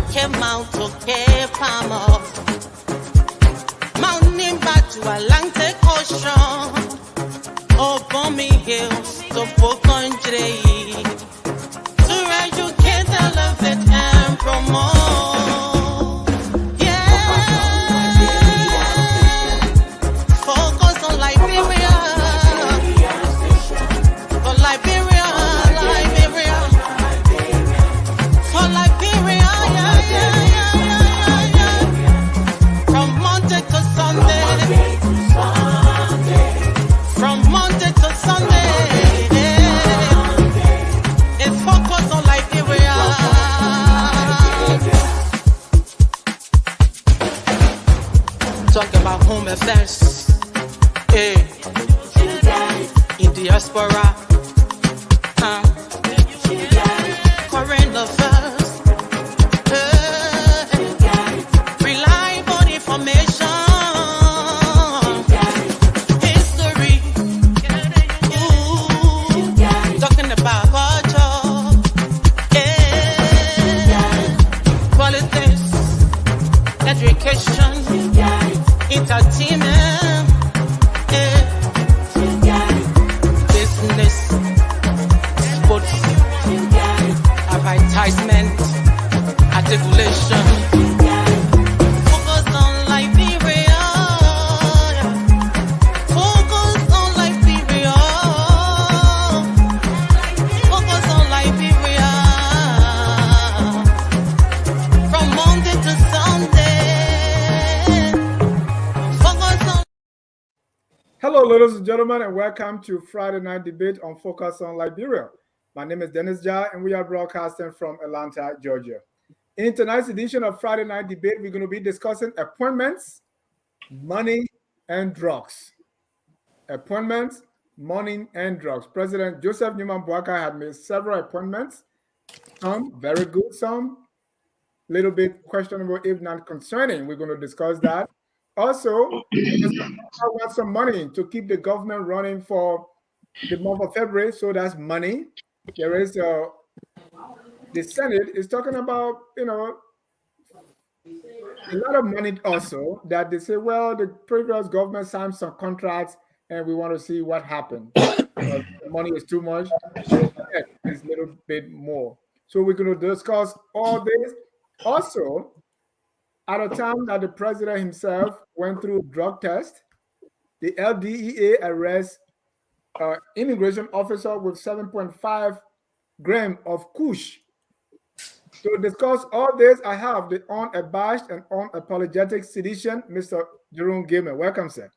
Òkè pamọ́, mountain back to Atlantic Ocean, Obomi Hills to Bokonjre, to educate, elevate and promote. Yeah, focus on Liberia, for Liberia, Liberia, for Liberia. From Monday to Sunday, it's focused on Liberia. Talk about home affairs, in diaspora, foreign affairs, reliable information. Education, entertainment, business, sports, advertisement, articulation. Focus on Liberia. Focus on Liberia. Focus on Liberia. From Monday to Sunday. Hello, ladies and gentlemen, and welcome to Friday Night Debate on Focus on Liberia. My name is Dennis Jai, and we are broadcasting from Atlanta, Georgia. In tonight's edition of Friday Night Debate, we're going to be discussing appointments, money, and drugs. Appointments, money, and drugs. President Joseph Newman Boakai had made several appointments, some very good, some little bit questionable, if not concerning. We're going to discuss that. Also, I want some money to keep the government running for the month of February, so that's money. There is the Senate is talking about, a lot of money also that they say, well, the previous government signed some contracts and we want to see what happened. The money is too much, so it's a little bit more. So we're going to discuss all this. Also, at a time that the president himself went through drug test, the LDEA arrests immigration officer with 7.5 grams of Kush. To discuss all this, I have the unabashed and unapologetic citizen, Mr. Jerome Gilman. Welcome, sir.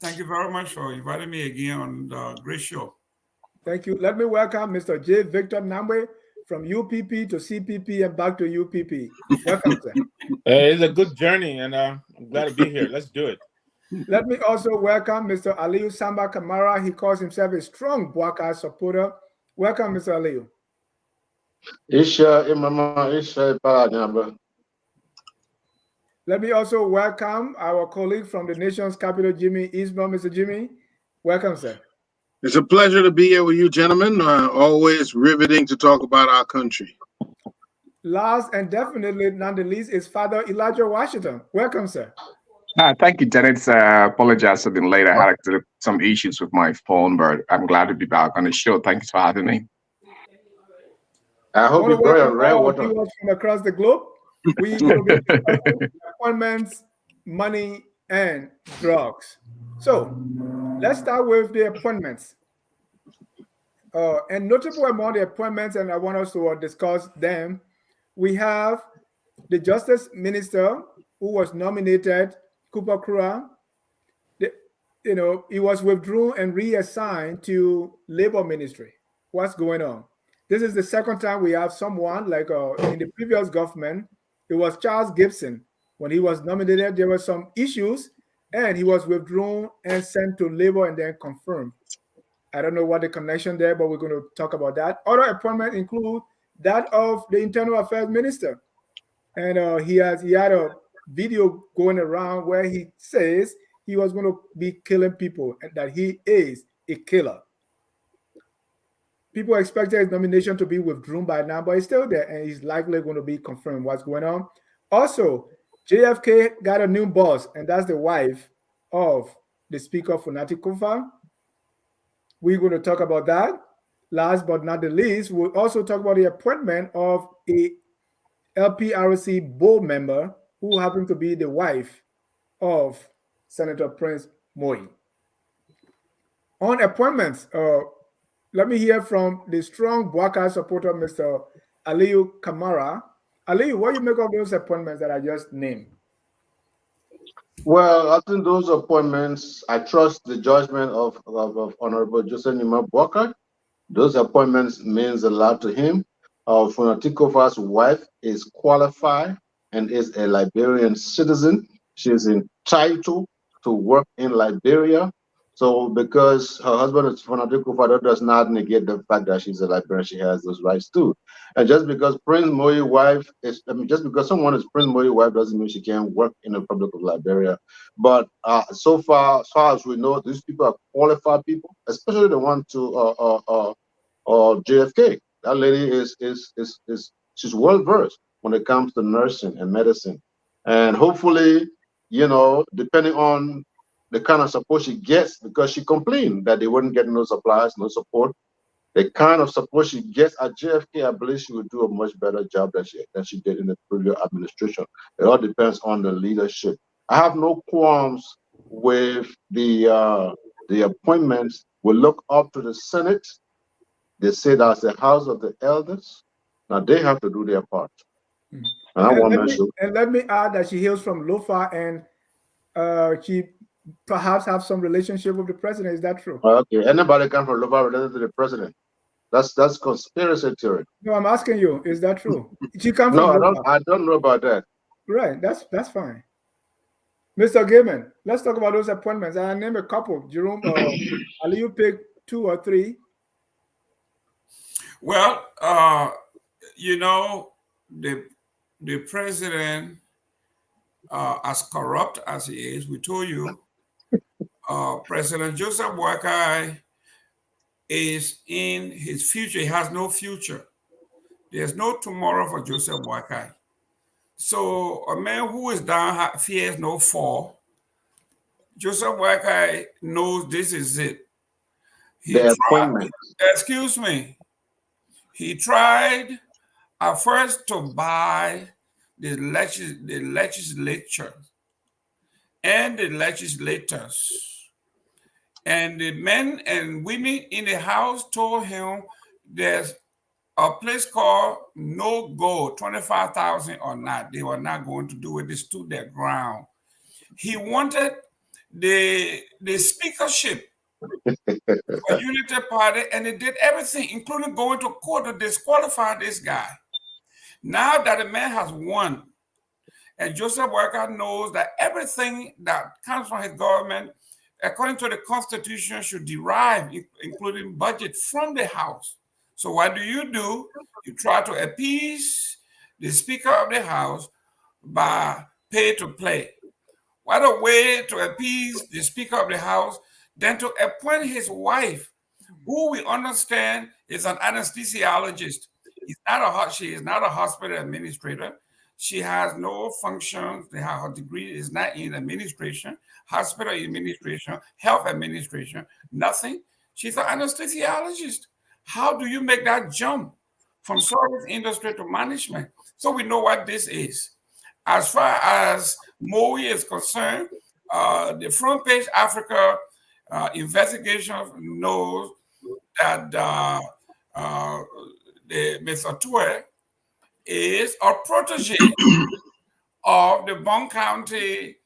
Thank you very much for inviting me again on the great show. Thank you. Let me welcome Mr. J. Victor Namwe from UPP to CPP and back to UPP. Welcome, sir. It's a good journey, and I'm glad to be here. Let's do it. Let me also welcome Mr. Aliyu Samba Kamara. He calls himself a strong Boakai supporter. Welcome, Mr. Aliyu. Let me also welcome our colleague from the nation's capital, Jimmy Ismail. Mr. Jimmy, welcome, sir. It's a pleasure to be here with you, gentlemen. Always riveting to talk about our country. Last and definitely not the least is Father Elijah Washington. Welcome, sir. Thank you, Janet. Apologize for being late. I had some issues with my phone, but I'm glad to be back on the show. Thanks for having me. I hope you brought your rainwater from across the globe. We will be discussing appointments, money, and drugs. So let's start with the appointments. And notable among the appointments, and I want us to discuss them, we have the Justice Minister who was nominated, Cooper Krua. He was withdrawn and reassigned to Labor Ministry. What's going on? This is the second time we have someone like in the previous government. It was Charles Gibson. When he was nominated, there were some issues, and he was withdrawn and sent to Labor and then confirmed. I don't know what the connection there, but we're going to talk about that. Other appointments include that of the Internal Affairs Minister. And he had a video going around where he says he was going to be killing people and that he is a killer. people expected his nomination to be withdrawn by now, but he's still there and he's likely going to be confirmed what's going on. Also, JFK got a new boss, and that's the wife of the Speaker Funati Kofa. We're going to talk about that. Last but not the least, we'll also talk about the appointment of a LPRC board member who happened to be the wife of Senator Prince Moi. On appointments, let me hear from the strong Bwaka supporter, Mr. Aliyu Kamara. Aliyu, what do you make of those appointments that I just named? Well, I think those appointments, I trust the judgment of Honorable Joseph Nima Bwaka. Those appointments means a lot to him. Funati Kofa's wife is qualified and is a Liberian citizen. She is entitled to work in Liberia. So because her husband is Funati Kofa, that does not negate the fact that she's a Liberian. She has those rights too. And just because Prince Moi's wife is, just because someone is Prince Moi's wife doesn't mean she can't work in the Republic of Liberia. But so far as we know, these people are qualified people, especially the one to JFK. That lady is she's well versed when it comes to nursing and medicine, and hopefully, you know, depending on the kind of support she gets, because she complained that they weren't getting no supplies, no support. The kind of support she gets at JFK, I believe she would do a much better job than she did in the previous administration. It all depends on the leadership. I have no qualms with the appointments. We look up to the Senate. They say that's the House of the Elders. Now they have to do their part. And let me add that she hails from Lofa, and she perhaps have some relationship with the president. Is that true? Okay. Anybody come from Lofa related to the president? That's conspiracy theory. No, I'm asking you. Is that true? She comes No, from I don't know about that. Right. That's fine. Mr. Gaiman, let's talk about those appointments. I name a couple. Jerome, Aliyu pick 2 or 3. Well, you know, the president, as corrupt as he is, we told you, President Joseph Boakai is in his future. He has no future. There's no tomorrow for Joseph Boakai. So a man who is down fears no fall. Joseph Boakai knows this is it. Excuse me. He tried at first to buy the legislature and the legislators. And the men and women in the house told him there's a place called no go, 25,000 or not. They were not going to do it. They stood their ground. He wanted the speakership for Unity Party, and they did everything, including going to court to disqualify this guy. Now that the man has won, and Joseph Boakai knows that everything that comes from his government, according to the Constitution, should derive, including budget, from the House. So what do? You try to appease the Speaker of the House by pay to play. What a way to appease the Speaker of the House than to appoint his wife, who we understand is an anesthesiologist. She is not a hospital administrator. She has no functions. Her degree is not in administration, hospital administration, health administration, nothing. She's an anesthesiologist. How do you make that jump from service industry to management? So we know what this is. As far as Moi is concerned, the Front Page Africa investigation knows that Mr. Tue is a protege of the Bond County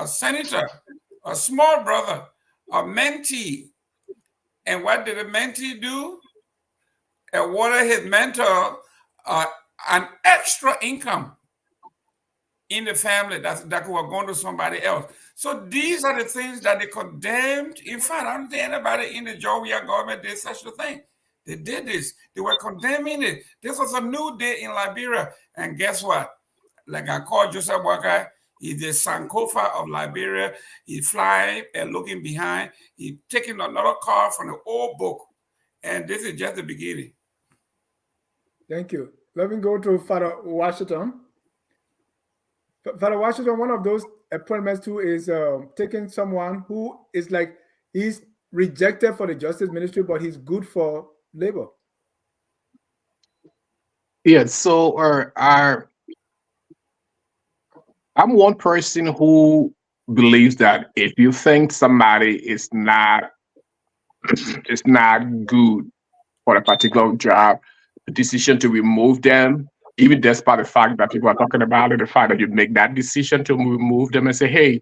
senator, a small brother, a mentee. And what did the mentee do? Awarded his mentor an extra income in the family that were going to somebody else. So these are the things that they condemned. In fact, I don't think anybody in the Georgia government did such a thing. They did this. They were condemning it. This was a new day in Liberia. And guess what? Like I called Joseph Boakai, he's the Sankofa of Liberia. He flying and looking behind. He taking another car from the old book And this is just the beginning. Thank you. Let me go to Father Washington. Father Washington, one of those appointments too is taking someone who is like, he's rejected for the justice ministry, but he's good for labor. Yeah, so I'm one person who believes that if you think somebody is not good for a particular job, the decision to remove them, even despite the fact that people are talking about it, the fact that you make that decision to remove them and say, hey,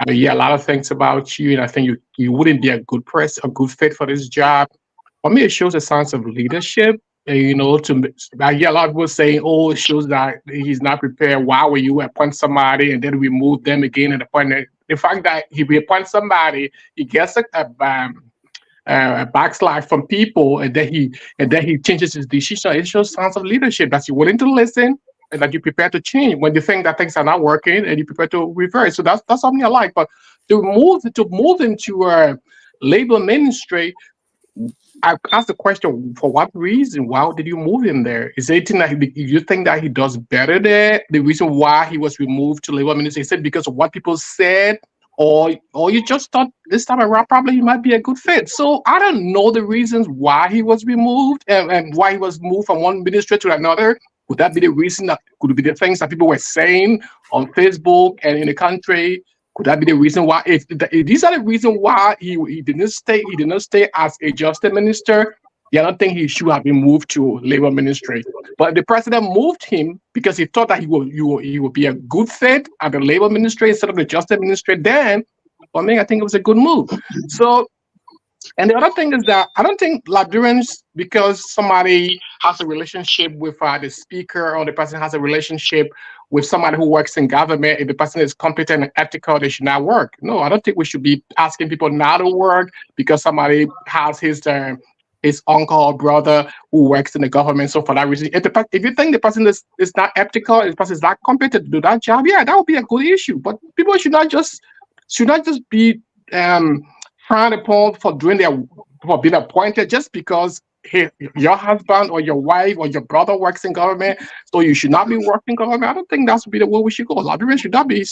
I hear a lot of things about you, and I think you wouldn't be a good person, a good fit for this job. For me, it shows a sense of leadership. I hear a lot of people saying, "Oh, it shows that he's not prepared." Why would you appoint somebody and then remove them again and appoint them? The fact that he appoints somebody, he gets a backslide from people, and then he changes his decision. It shows signs of leadership that you're willing to listen and that you prepare to change when you think that things are not working, and you prepare to reverse. So that's something I like. But to move into a labor ministry, I asked the question, for what reason? Why did you move him there? Is there anything that you think that he does better there? The reason why he was removed to labor ministry, is it because of what people said? Or you just thought this time around probably he might be a good fit? So I don't know the reasons why he was removed and why he was moved from one ministry to another. Could that be the reason? That could be the things that people were saying on Facebook and in the country? Could that be the reason why? If these are the reason why he did not stay as a justice minister, I don't think he should have been moved to labor ministry. But the president moved him because he thought that he would be a good fit at the labor ministry instead of the justice ministry. Then, for me, I think it was a good move. So, and the other thing is that I don't think Liberians, because somebody has a relationship with the speaker, or the person has a relationship with somebody who works in government, if the person is competent and ethical, they should not work. No, I don't think we should be asking people not to work because somebody has his uncle or brother who works in the government. So for that reason, if you think the person is not ethical, if the person is not competent to do that job, that would be a good issue. But people should not just be frowned upon for being appointed just because your husband or your wife or your brother works in government, so you should not be working in government. I don't think that's be the way we should go. Liberians should not be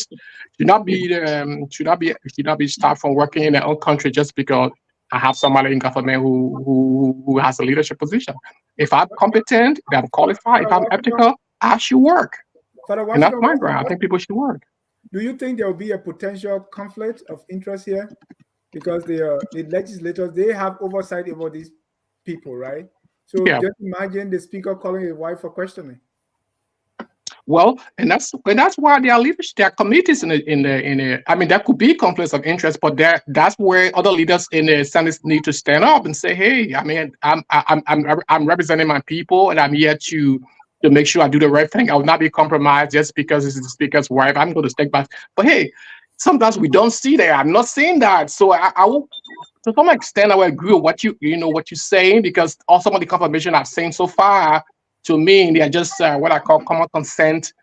stopped from working in their own country just because I have somebody in government who has a leadership position. If I'm competent, if I'm qualified, if I'm ethical, I should work. And that's my ground. I think people should work. Do you think there will be a potential conflict of interest here? Because the legislators, they have oversight over these people, right? So just imagine the speaker calling his wife for questioning. Well, and that's why there are leadership, there are committees in the. I mean, there could be conflicts of interest, but that's where other leaders in the Senate need to stand up and say, "Hey, I mean, I'm representing my people, and I'm here to make sure I do the right thing. I will not be compromised just because it's the speaker's wife. I'm going to stick by." But hey, sometimes we don't see that. I'm not saying that, so I will. To some extent, I will agree with what you're saying, because all some of the confirmation I've seen so far, to me, they are just what I call common consent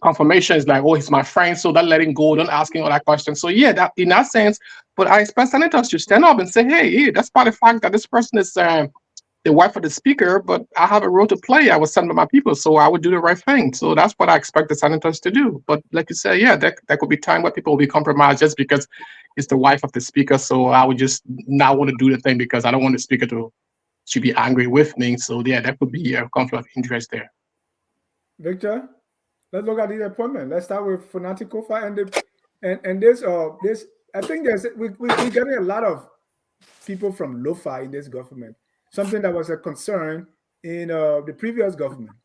confirmation. Is like, oh, he's my friend, so don't let him go, don't ask him all that questions. So yeah, that in that sense, but I expect senators to stand up and say, hey, that's part of the fact that this person is the wife of the speaker, but I have a role to play. I was sent by my people, so I would do the right thing. So that's what I expect the senators to do. But like you said, there could be time where people will be compromised just because it's the wife of the speaker. So I would just not want to do the thing because I don't want the speaker to be angry with me. So yeah, that could be a conflict of interest there. Victor, let's look at the appointment. Let's start with Funati Kofa and this. I think we're getting a lot of people from Lofa in this government. Something that was a concern in the previous government.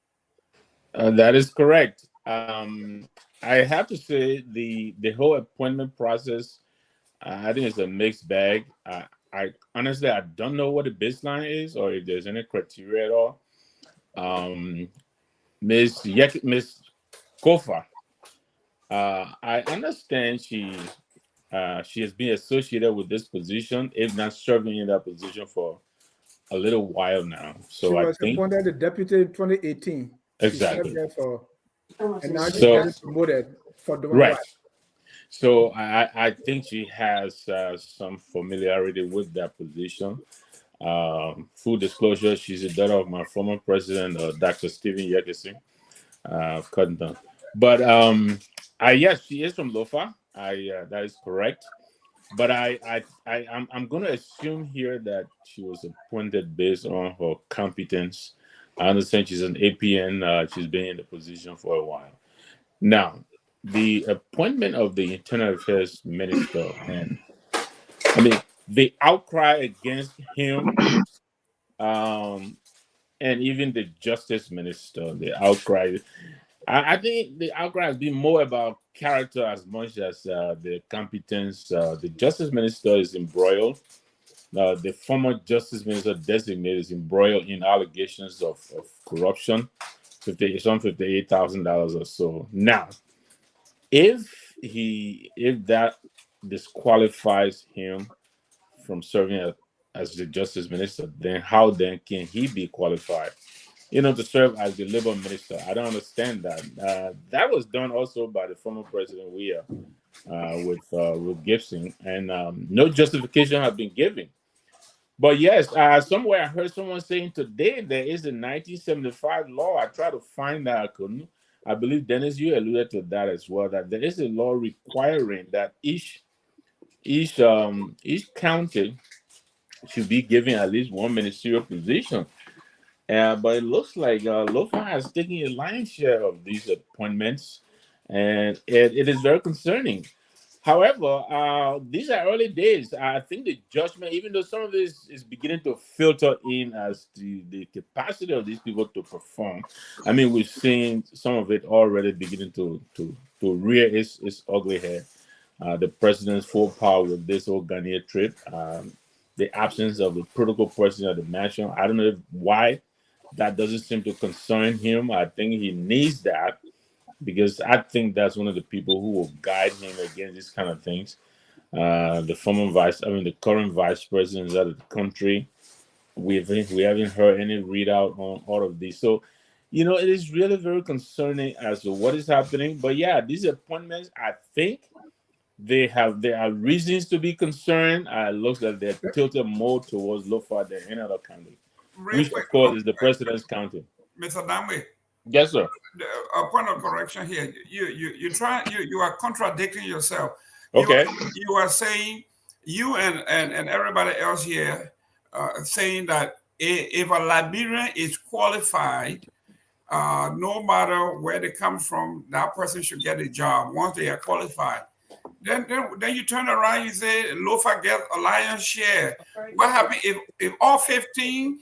That is correct. I have to say the whole appointment process, I think it's a mixed bag. I honestly, I don't know what the baseline is or if there's any criteria at all. Miss Kofa, I understand she has been associated with this position, if not serving in that position for a little while now. So she was appointed the deputy in 2018. Exactly. And now she's getting promoted for doing right. So I think she has some familiarity with that position. Full disclosure, she's the daughter of my former president, Dr. Stephen Yekesi, Cotton. But yes, she is from Lofa. That is correct. But I'm going to assume here that she was appointed based on her competence. I understand she's an APN. She's been in the position for a while. Now, the appointment of the Internal Affairs Minister, and I mean, the outcry against him, and even the Justice Minister, the outcry. I think the outcry has been more about character as much as the competence. The Justice Minister is embroiled. The former Justice Minister designated is embroiled in allegations of corruption, some $58,000 or so. Now, if that disqualifies him from serving as the Justice Minister, then how then can he be qualified, to serve as the Labor Minister? I don't understand that. That was done also by the former President Weah with Gibson, and no justification has been given. But yes, somewhere I heard someone saying today there is a 1975 law. I tried to find that, I couldn't. I believe, Dennis, you alluded to that as well, that there is a law requiring that each county should be given at least one ministerial position. But it looks like Lofa has taken a lion's share of these appointments, and it is very concerning. However, these are early days. I think the judgment, even though some of this is beginning to filter in as to the capacity of these people to perform, I mean, we've seen some of it already beginning to rear its ugly head. The president's full power with this whole Ghanaian trip, the absence of the protocol person at the mansion. I don't know why that doesn't seem to concern him. I think he needs that, because I think that's one of the people who will guide him against these kind of things. The current vice president of the country, we haven't heard any readout on all of these. So, it is really very concerning as to what is happening. But yeah, these appointments, I think there are reasons to be concerned. It looks like they're tilted more towards Lofa than any other county, which of course is the president's county. Mr. Damwe. Yes, sir. A point of correction here. You are contradicting yourself. Okay. You are saying, you and everybody else here saying that if a Liberian is qualified, no matter where they come from, that person should get a job once they are qualified. Then you turn around, you say Lofa gets a lion's share. What happens if all 15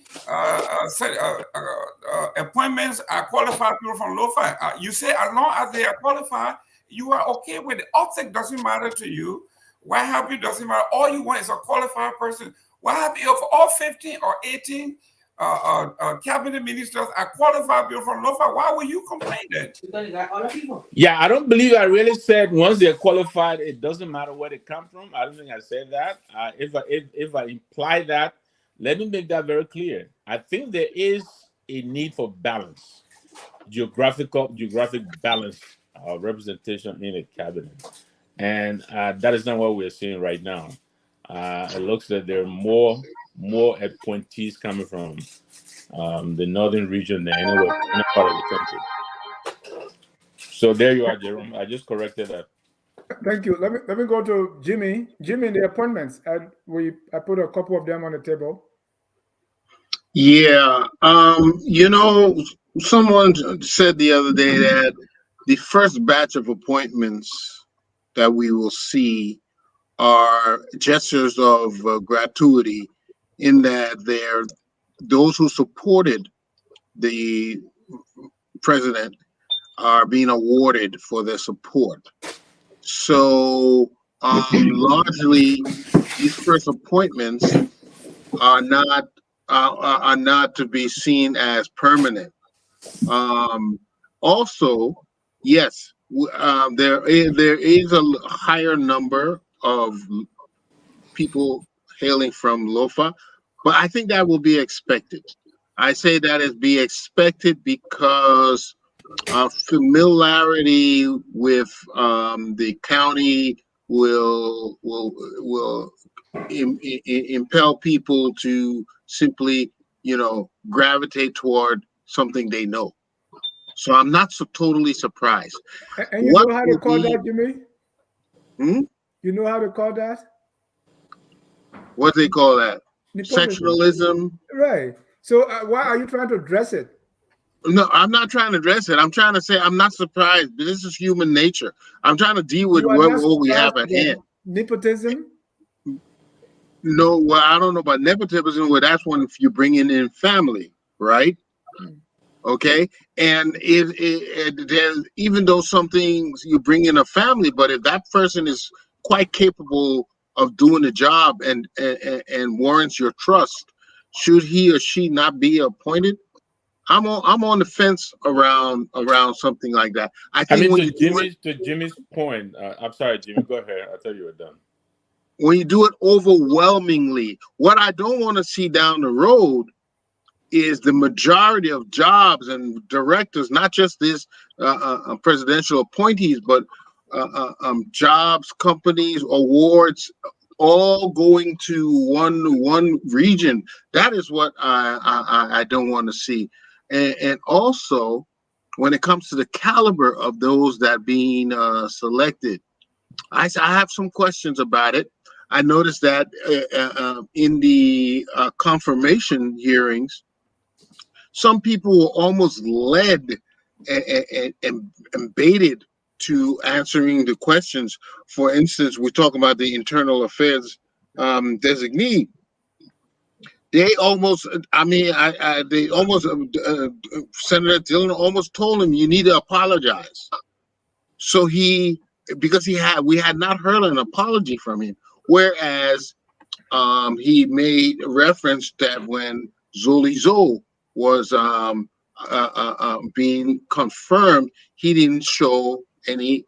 appointments are qualified people from Lofa? You say as long as they are qualified, you are okay with it. Optic doesn't matter to you. What happens doesn't matter. All you want is a qualified person. What happens if all 15 or 18 cabinet ministers are qualified people from Lofa? Why would you complain then? Yeah, I don't believe I really said once they're qualified, it doesn't matter where they come from. I don't think I said that. If I imply that, let me make that very clear. I think there is a need for balance, geographic balance, representation in a cabinet, and that is not what we're seeing right now. It looks like there are more appointees coming from the northern region than any part of the country. So there you are, Jerome. I just corrected that. Thank you. Let me go to Jimmy. Jimmy, the appointments, I put a couple of them on the table. Yeah. Someone said the other day that the first batch of appointments that we will see are gestures of gratuity, in that they're those who supported the president are being awarded for their support. So largely, these first appointments are not to be seen as permanent. Also, yes, there is a higher number of people hailing from Lofa, but I think that will be expected. I say that is be expected because familiarity with the county will impel people to simply, gravitate toward something they know. So I'm not so totally surprised. And you What know how to would call be? that, Jimmy? You know how to call that? What do they call that? Nepotism. Sectionalism. Right. So why are you trying to address it? No, I'm not trying to address it. I'm trying to say I'm not surprised. This is human nature. I'm trying to deal with You are not what we surprised have at that hand. nepotism? No, well, I don't know about nepotism. Well, that's when if you bring in family, right? Okay, and there's, even though some things you bring in a family, but if that person is quite capable of doing the job and warrants your trust, should he or she not be appointed? I'm on the fence around something like that. I I think mean, when to you do it Jimmy's point. I'm sorry, Jimmy. Go ahead. I thought you were done. overwhelmingly, what I don't want to see down the road is the majority of jobs and directors, not just this presidential appointees, but jobs, companies, awards, all going to one region. That is what I don't want to see, and also when it comes to the caliber of those that being selected, I have some questions about it. I noticed that in the confirmation hearings, some people were almost led and baited to answering the questions. For instance, we're talking about the internal affairs designee. They almost, they almost, Senator Dillon almost told him, you need to apologize. So we had not heard an apology from him. Whereas he made reference that when Zoli Zoe was being confirmed, he didn't show any,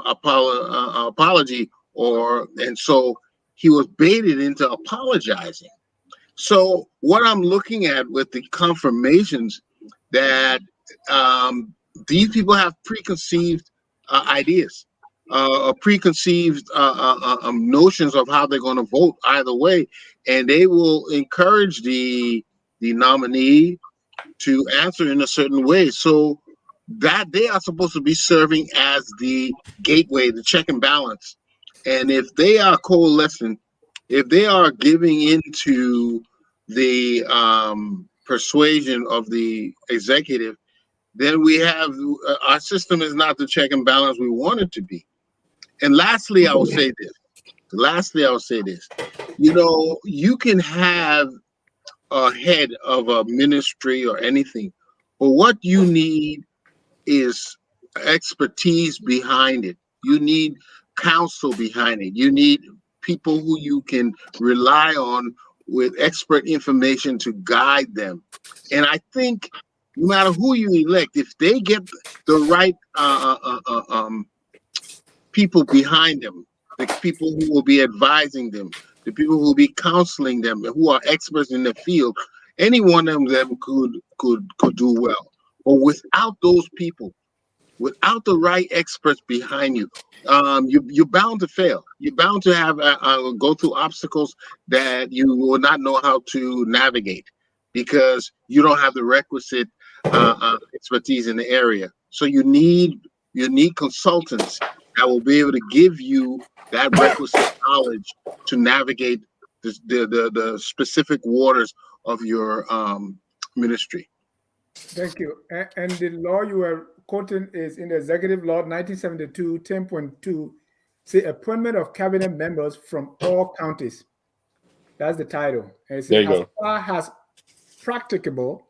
apology, and so he was baited into apologizing. So what I'm looking at with the confirmations that these people have preconceived ideas, preconceived notions of how they're going to vote either way, and they will encourage the nominee to answer in a certain way. So that they are supposed to be serving as the gateway, the check and balance. And if they are coalescing, if they are giving into the persuasion of the executive, then we have our system is not the check and balance we want it to be. And lastly, I will say this. You can have a head of a ministry or anything, but what you need is expertise behind it. You need counsel behind it. You need people who you can rely on with expert information to guide them. And I think no matter who you elect, if they get the right people behind them, the people who will be advising them, the people who will be counseling them, who are experts in the field, any one of them could do well. But without those people, without the right experts behind you, you're bound to fail. You're bound to have go through obstacles that you will not know how to navigate because you don't have the requisite expertise in the area. So you need consultants that will be able to give you that requisite knowledge to navigate the specific waters of your ministry. Thank you. And the law you were quoting is in the Executive Law 1972, 10.2, say appointment of cabinet members from all counties. That's the title. And it There says, you as go. far as practicable,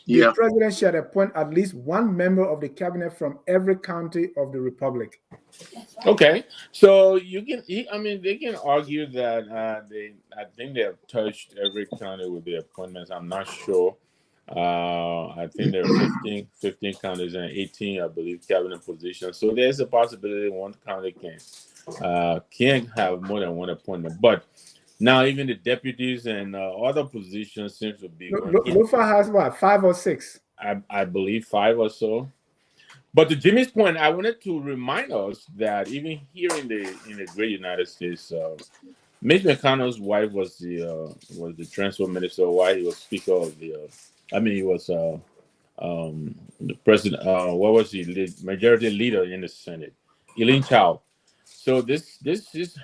the Yeah. president shall appoint at least one member of the cabinet from every county of the republic. Okay, so they can argue that I think they have touched every county with the appointments. I'm not sure. I think there are 15 counties and 18, I believe, cabinet positions. So there's a possibility one county can have more than one appointment. But now even the deputies and other positions seems to be one. Lofa has what, 5 or 6? I believe 5 or so. But to Jimmy's point, I wanted to remind us that even here in the great United States, Mitch McConnell's wife was the transport minister while he was speaker of the. I mean, he was the president. What was he? Majority leader in the Senate, Eileen Chow. So this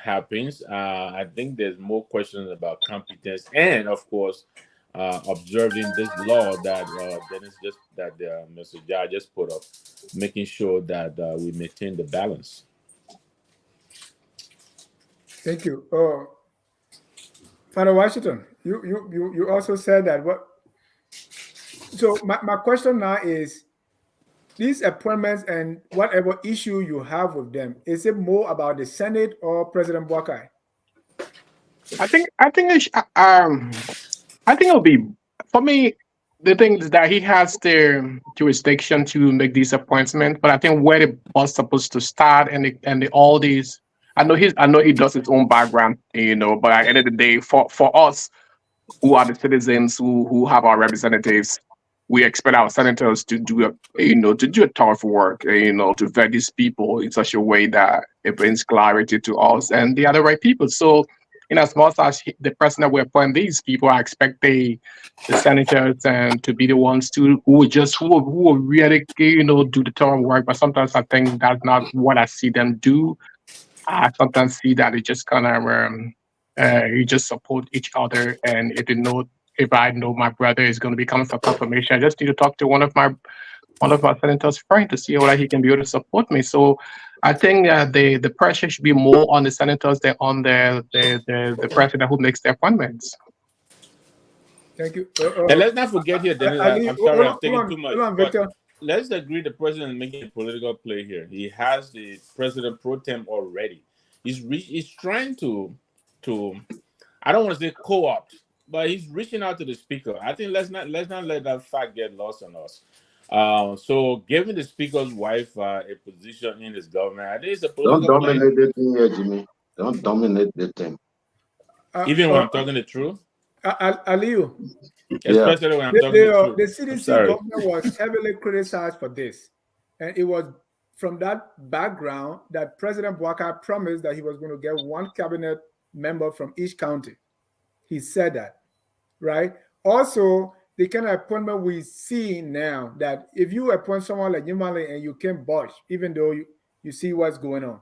happens. I think there's more questions about competence and, of course, observing this law that Dennis just that Mr. Jai just put up, making sure that we maintain the balance. Thank you. Father Washington, you also said that what. So my question now is, these appointments and whatever issue you have with them, is it more about the Senate or President Boakai? I think it'll be, for me, the thing is that he has the jurisdiction to make these appointments, but I think where the ball's supposed to start and all these, I know he does his own background, but at the end of the day, for us who are the citizens who have our representatives, we expect our senators to do a tough work, to vet these people in such a way that it brings clarity to us and they are the right people. So in as much as the person that we appoint these people, I expect the senators and to be the ones who will really do the thorough work. But sometimes I think that's not what I see them do. I sometimes see that they just kind of you just support each other. And if I know my brother is going to be coming for confirmation, I just need to talk to one of my senators friends to see whether he can be able to support me. So I think the pressure should be more on the senators than on the president who makes the appointments. Thank you. And let's not forget here, Dennis. I'm sorry, I'm taking too much. But let's agree the president is making a political play here. He has the president pro tem already. He's trying to I don't want to say co-opt, but he's reaching out to the speaker. I think let's not let that fact get lost on us. So giving the speaker's wife a position in his government, I think it's a political Don't play. dominate the thing here, Jimmy. Don't dominate the thing. Even when I'm talking the truth. Aliyu, especially when I'm talking the truth. The CDC government was heavily criticized for this, and it was from that background that President Boakai promised that he was going to get one cabinet member from each county. He said that, right? Also, the kind of appointment we see now, that if you appoint someone like Yumali and you can't budge, even though you see what's going on.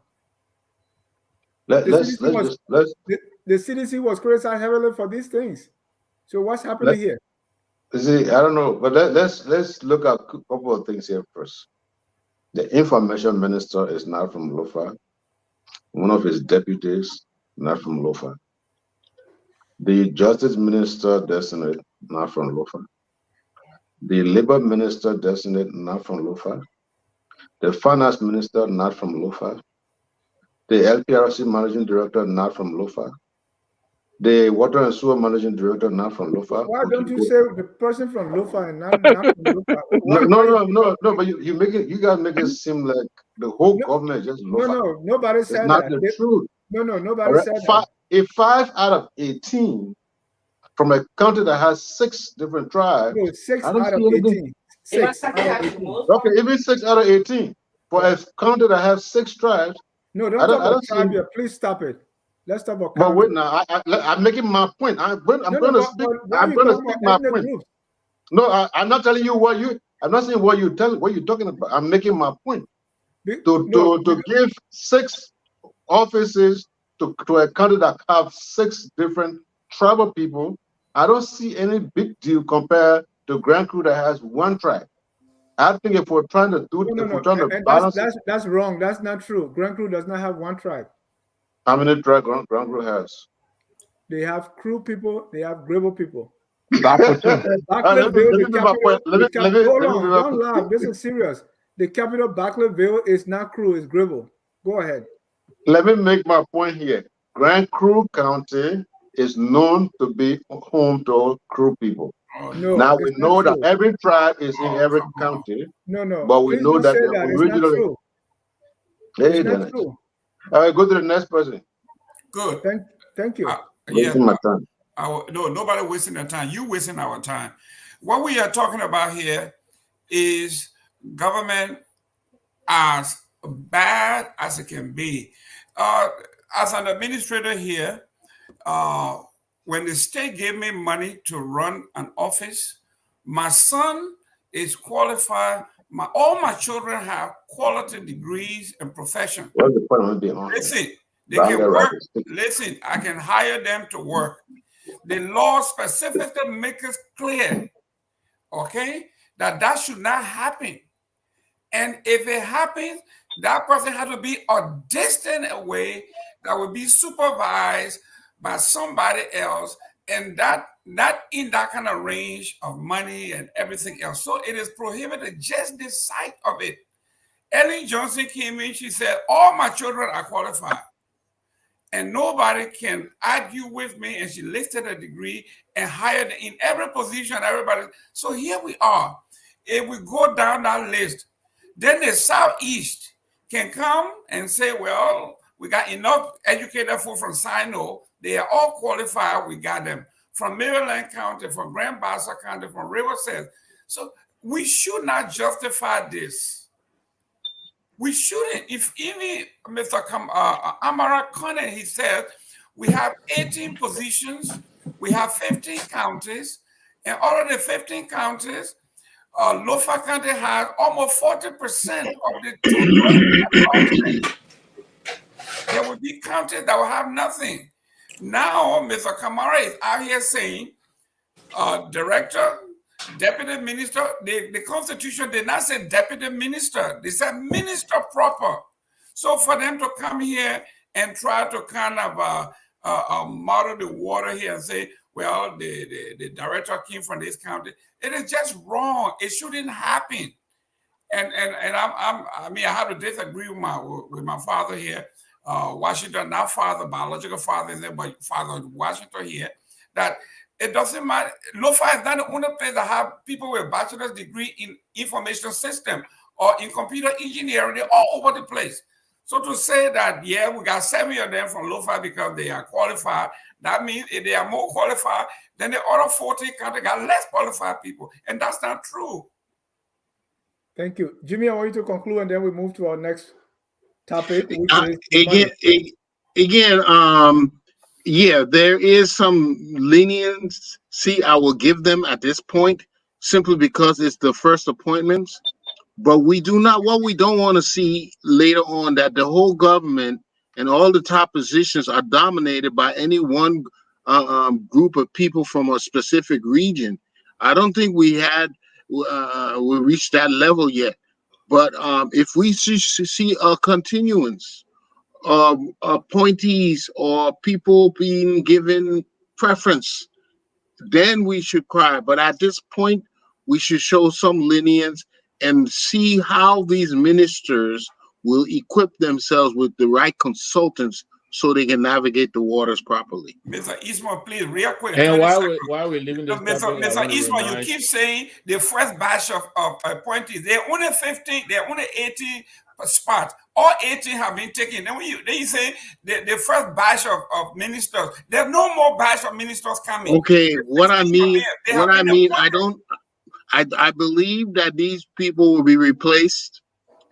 The CDC was criticized heavily for these things. So what's happening here? See, I don't know, but let's look at a couple of things here first. The information minister is not from Lofa. One of his deputies, not from Lofa. The justice minister designate, not from Lofa. The labor minister designate, not from Lofa. The finance minister, not from Lofa. The LPRC managing director, not from Lofa. The water and sewer managing director, not from Lofa. Why don't you say the person from Lofa and not from Lofa? No, but you guys make it seem like the whole government is just Lofa. No, nobody said not that. The truth. No, nobody said that. If 5 out of 18 from a county that has 6 different tribes, no, 6 out of 18. 6 out of 18. Okay, even 6 out of 18 for a county that has 6 tribes. No, don't talk about tribe here. Please stop it. Let's talk about. But wait now, I'm making my point. I'm going to speak. I'm going to speak my point. Groups? No, I'm not telling you what you. I'm not saying what you're talking about. I'm making my point. To give 6 offices to a county that have 6 different tribal people, I don't see any big deal compared to Grand Crew that has 1 tribe. I think if we're trying to do, balance, that's wrong. That's not true. Grand Crew does not have 1 tribe. How many tribes Grand Crew has? They have Crew people. They have Grable people. Don't laugh. This is serious. The capital Barclayville is not Crew. It's Grable. Go ahead. Let me make my point here. Grand Crew County is known to be home to Crew people. No, now we know that every tribe is in every county. No. But we know that originally. It's not true. All right, go to the next person. Good. Thank you. Wasting my time. No, nobody wasting their time. You wasting our time. What we are talking about here is government as bad as it can be. As an administrator here, when the state gave me money to run an office, my son is qualified. All my children have quality degrees and profession. What's the point of being on here? Listen, they But I'm can gonna write work. this. Listen, I can hire them to work. The law specifically makes it clear, okay, that should not happen. And if it happens, that person has to be a distant away that will be supervised by somebody else, and that not in that kind of range of money and everything else. So it is prohibited, just the sight of it. Ellen Johnson came in, she said, all my children are qualified. And nobody can argue with me. And she listed a degree and hired in every position, everybody. So here we are. If we go down that list, then the Southeast can come and say, well, we got enough educated folk from Sino. They are all qualified. We got them from Maryland County, from Grand Bassa County, from Riverside. So we should not justify this. We shouldn't. If even Mr. Amara Kone, he said, we have 18 positions, we have 15 counties, and out of the 15 counties, Lofa County has almost 40% of the total. There will be counties that will have nothing. Now, Mr. Kamara is out here saying, director, deputy minister, the Constitution did not say deputy minister, they said minister proper. So for them to come here and try to kind of model the water here and say, well, the director came from this county, it is just wrong. It shouldn't happen. And I mean, I have to disagree with my father here, Washington, not father, biological father, but Father Washington here, that it doesn't matter. LOFA is not the only place that have people with a bachelor's degree in information system or in computer engineering. They're all over the place. So to say that, yeah, we got 7 of them from LOFA because they are qualified, that means if they are more qualified, then the other 40 countries got less qualified people. And that's not true. Thank you. Jimmy, I want you to conclude and then we move to our next topic. Yeah, there is some leniency I will give them at this point, simply because it's the first appointments. But we don't want to see later on that the whole government and all the top positions are dominated by any one group of people from a specific region. I don't think we reached that level yet. But if we see a continuance appointees or people being given preference, then we should cry. But at this point, we should show some lenience and see how these ministers will equip themselves with the right consultants so they can navigate the waters properly. Mr. Ismail, please, real quick. And while we're leaving this topic, Mr. Ismail, you keep saying the first batch of appointees, they're only 15, they're only 18 spots. All 18 have been taken. Then you say the first batch of ministers, there's no more batch of ministers coming. Okay, I believe that these people will be replaced,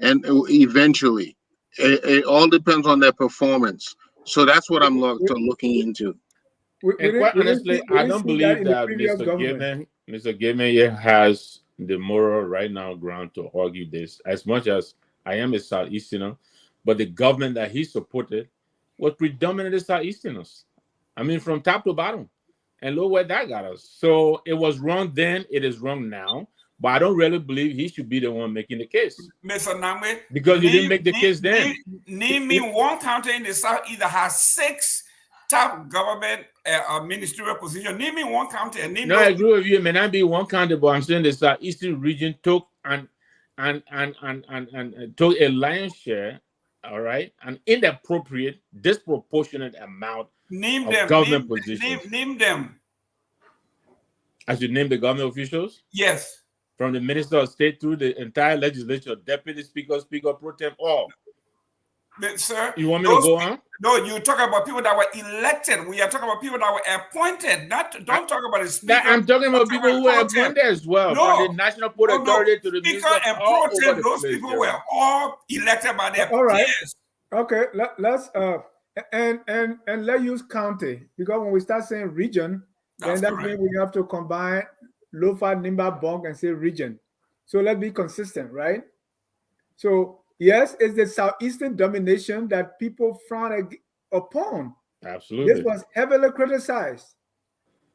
and eventually, it all depends on their performance. So that's what I'm looking into. And quite honestly, I don't believe that Mr. Gaiman has the moral right now ground to argue this, as much as I am a Southeasterner, but the government that he supported was predominantly Southeasterners. I mean, from top to bottom. And look where that got us. So it was wrong then, it is wrong now. But I don't really believe he should be the one making the case. Mr. Namwe, because you didn't make the case then. Name me one county in the South either has 6 top government ministerial positions. Name me one county. And I agree with you. It may not be one county, but I'm saying the Southeastern region took and took a lion's share, all right, an inappropriate, disproportionate amount of government positions. Name them. I should name the government officials? Yes. From the Minister of State through the entire legislature, Deputy Speaker, Speaker Pro Tem, all. But, sir, you want me to go on? No, you talk about people that were elected. We are talking about people that were appointed. Don't talk about the speaker. I'm talking about people who were appointed as well. From the National Port Authority to the Speaker and Pro Tem, those people were all elected by their peers. All right. Okay, let's And let's use county, because when we start saying region, That's then that correct. means we have to combine Lofa, Nimba, Bong, and say region. So let's be consistent, right? So yes, it's the southeastern domination that people frown upon. This Absolutely. was heavily criticized,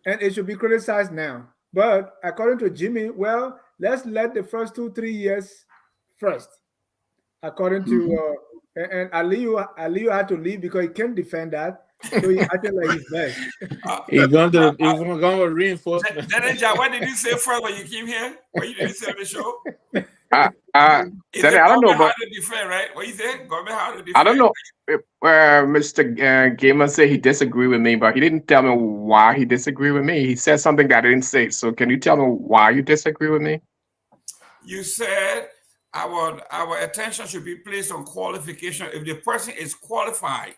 and it should be criticized now. But according to Jimmy, well, let's let the first 2-3 years first. According to and Aliyu had to leave because he can't defend that, so he acted like he's best. He's going to reinforcement. Deninja, what did you say first when you came here? What you did you say on the show? Is Danny, it I don't know, government but how to defend, right? What you say? Government how to defend? I don't know. Mr. Gamer said he disagreed with me, but he didn't tell me why he disagreed with me. He said something that I didn't say. So can you tell me why you disagree with me? You said our attention should be placed on qualification if the person is qualified.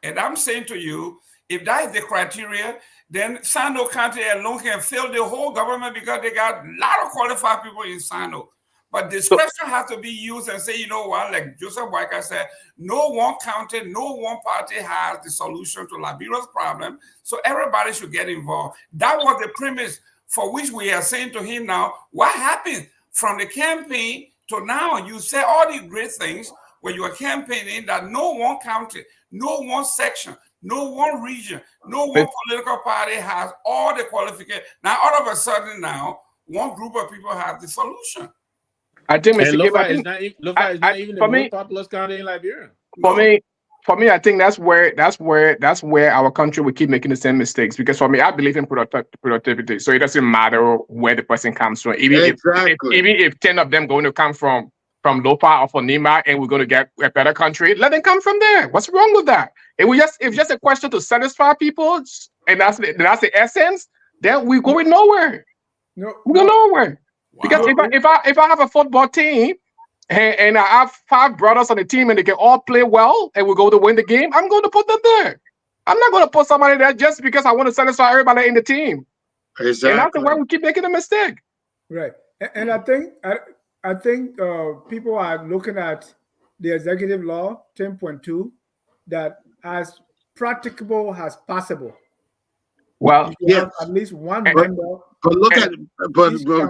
And I'm saying to you, if that is the criteria, then Sando County alone can fill the whole government because they got a lot of qualified people in Sando. But discretion has to be used and say, you know what, like Joseph Boyka said, no one county, no one party has the solution to Liberia's problem. So everybody should get involved. That was the premise for which we are saying to him now, what happened from the campaign to now? You say all these great things when you are campaigning that no one county, no one section, no one region, no one political party has all the qualifications. Now, all of a sudden now, one group of people have the solution. I think Mr. Lofa is not even the most populous county in Liberia. For me, I think that's where our country will keep making the same mistakes. Because for me, I believe in productivity, so it doesn't matter where the person comes from. Even if 10 of them going to come from Lopa or from Nima, and we're going to get a better country, let them come from there. What's wrong with that? If just a question to satisfy people, and that's the essence, then we're going nowhere. We're going nowhere. Wow. Because if I have a football team and I have 5 brothers on the team and they can all play well and we go to win the game, I'm going to put them there. I'm not going to put somebody there just because I want to satisfy everybody in the team. Exactly. And that's the way we keep making a mistake. Right. And I think people are looking at the executive law 10.2 that as practicable as possible. Well, yes, at least one member. But look at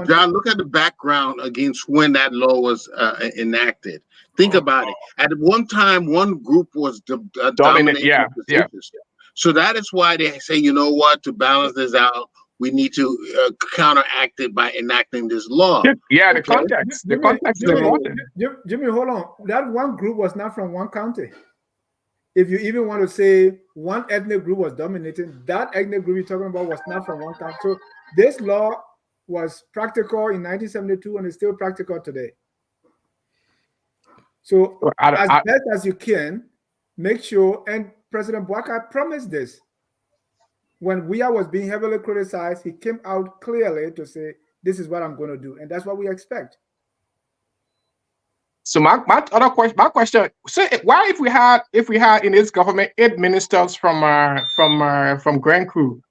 John, look at the background against when that law was enacted. Think about it. At one time, one group was dominating. Yeah. So that is why they say, you know what, to balance this out, we need to counteract it by enacting this law. Yeah, the context. The context is important. Jimmy, hold on. That one group was not from one county. If you even want to say one ethnic group was dominating, that ethnic group you're talking about was not from one county. So this law was practical in 1972 and is still practical today. So as best as you can, make sure, and President Boyka promised this. When WIA was being heavily criticized, he came out clearly to say, this is what I'm going to do. And that's what we expect. So my question. So why if we had in this government 8 ministers from Grand Crew?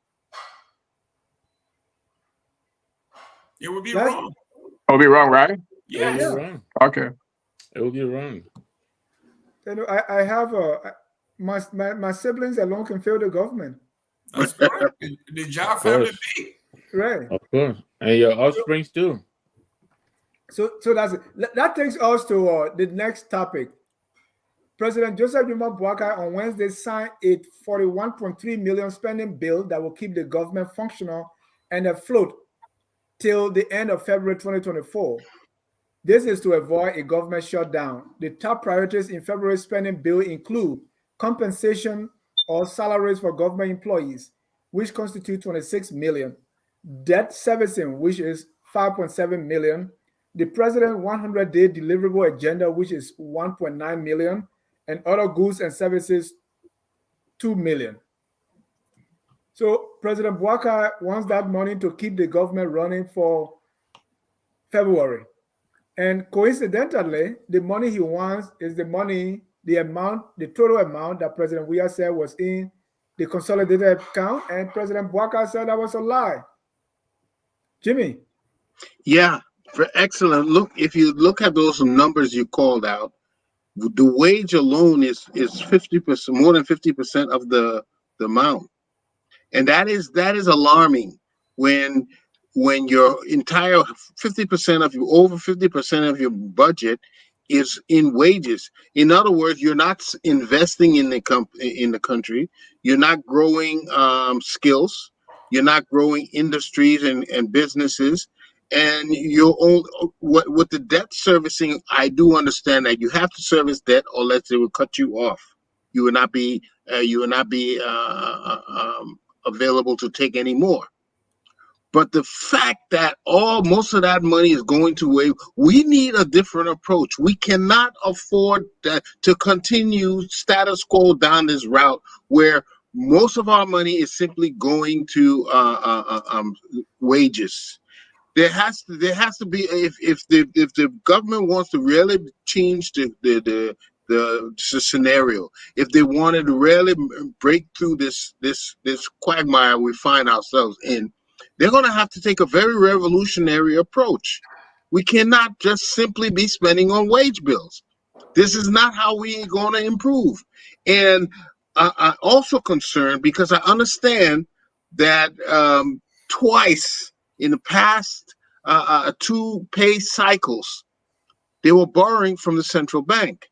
It would be wrong. It would be wrong, right? Yes. It would be wrong. Okay. It would be wrong. You know, I have my siblings alone can fill the government. That's correct. The job family big. Right. Of course. And your offsprings too. So that's it. That takes us to the next topic. President Joseph Boyka on Wednesday signed a $41.3 million spending bill that will keep the government functional and afloat till the end of February 2024. This is to avoid a government shutdown. The top priorities in February's spending bill include compensation or salaries for government employees, which constitute $26 million, debt servicing, which is $5.7 million, the President 100-day deliverable agenda, which is $1.9 million, and other goods and services, $2 million. So President Boyka wants that money to keep the government running for February. And coincidentally, the money he wants is the total amount that President Weah said was in the consolidated account, and President Boyka said that was a lie. Jimmy? Yeah. Excellent. Look, if you look at those numbers you called out, The wage alone is 50%, more than 50% of the amount, and that is alarming when your entire 50% of your over 50% of your budget is in wages. In other words, you're not investing in the country. You're not growing skills. You're not growing industries and businesses. And you're all, with the debt servicing. I do understand that you have to service debt, or else they will cut you off. You will not be available to take any more. But the fact that most of that money is going to wage, we need a different approach. We cannot afford to continue status quo down this route where most of our money is simply going to wages. There has to be, if the government wants to really change the scenario, if they wanted to really break through this quagmire we find ourselves in, they're going to have to take a very revolutionary approach. We cannot just simply be spending on wage bills. This is not how we're going to improve. And I'm also concerned because I understand that twice in the past 2 pay cycles, they were borrowing from the central bank.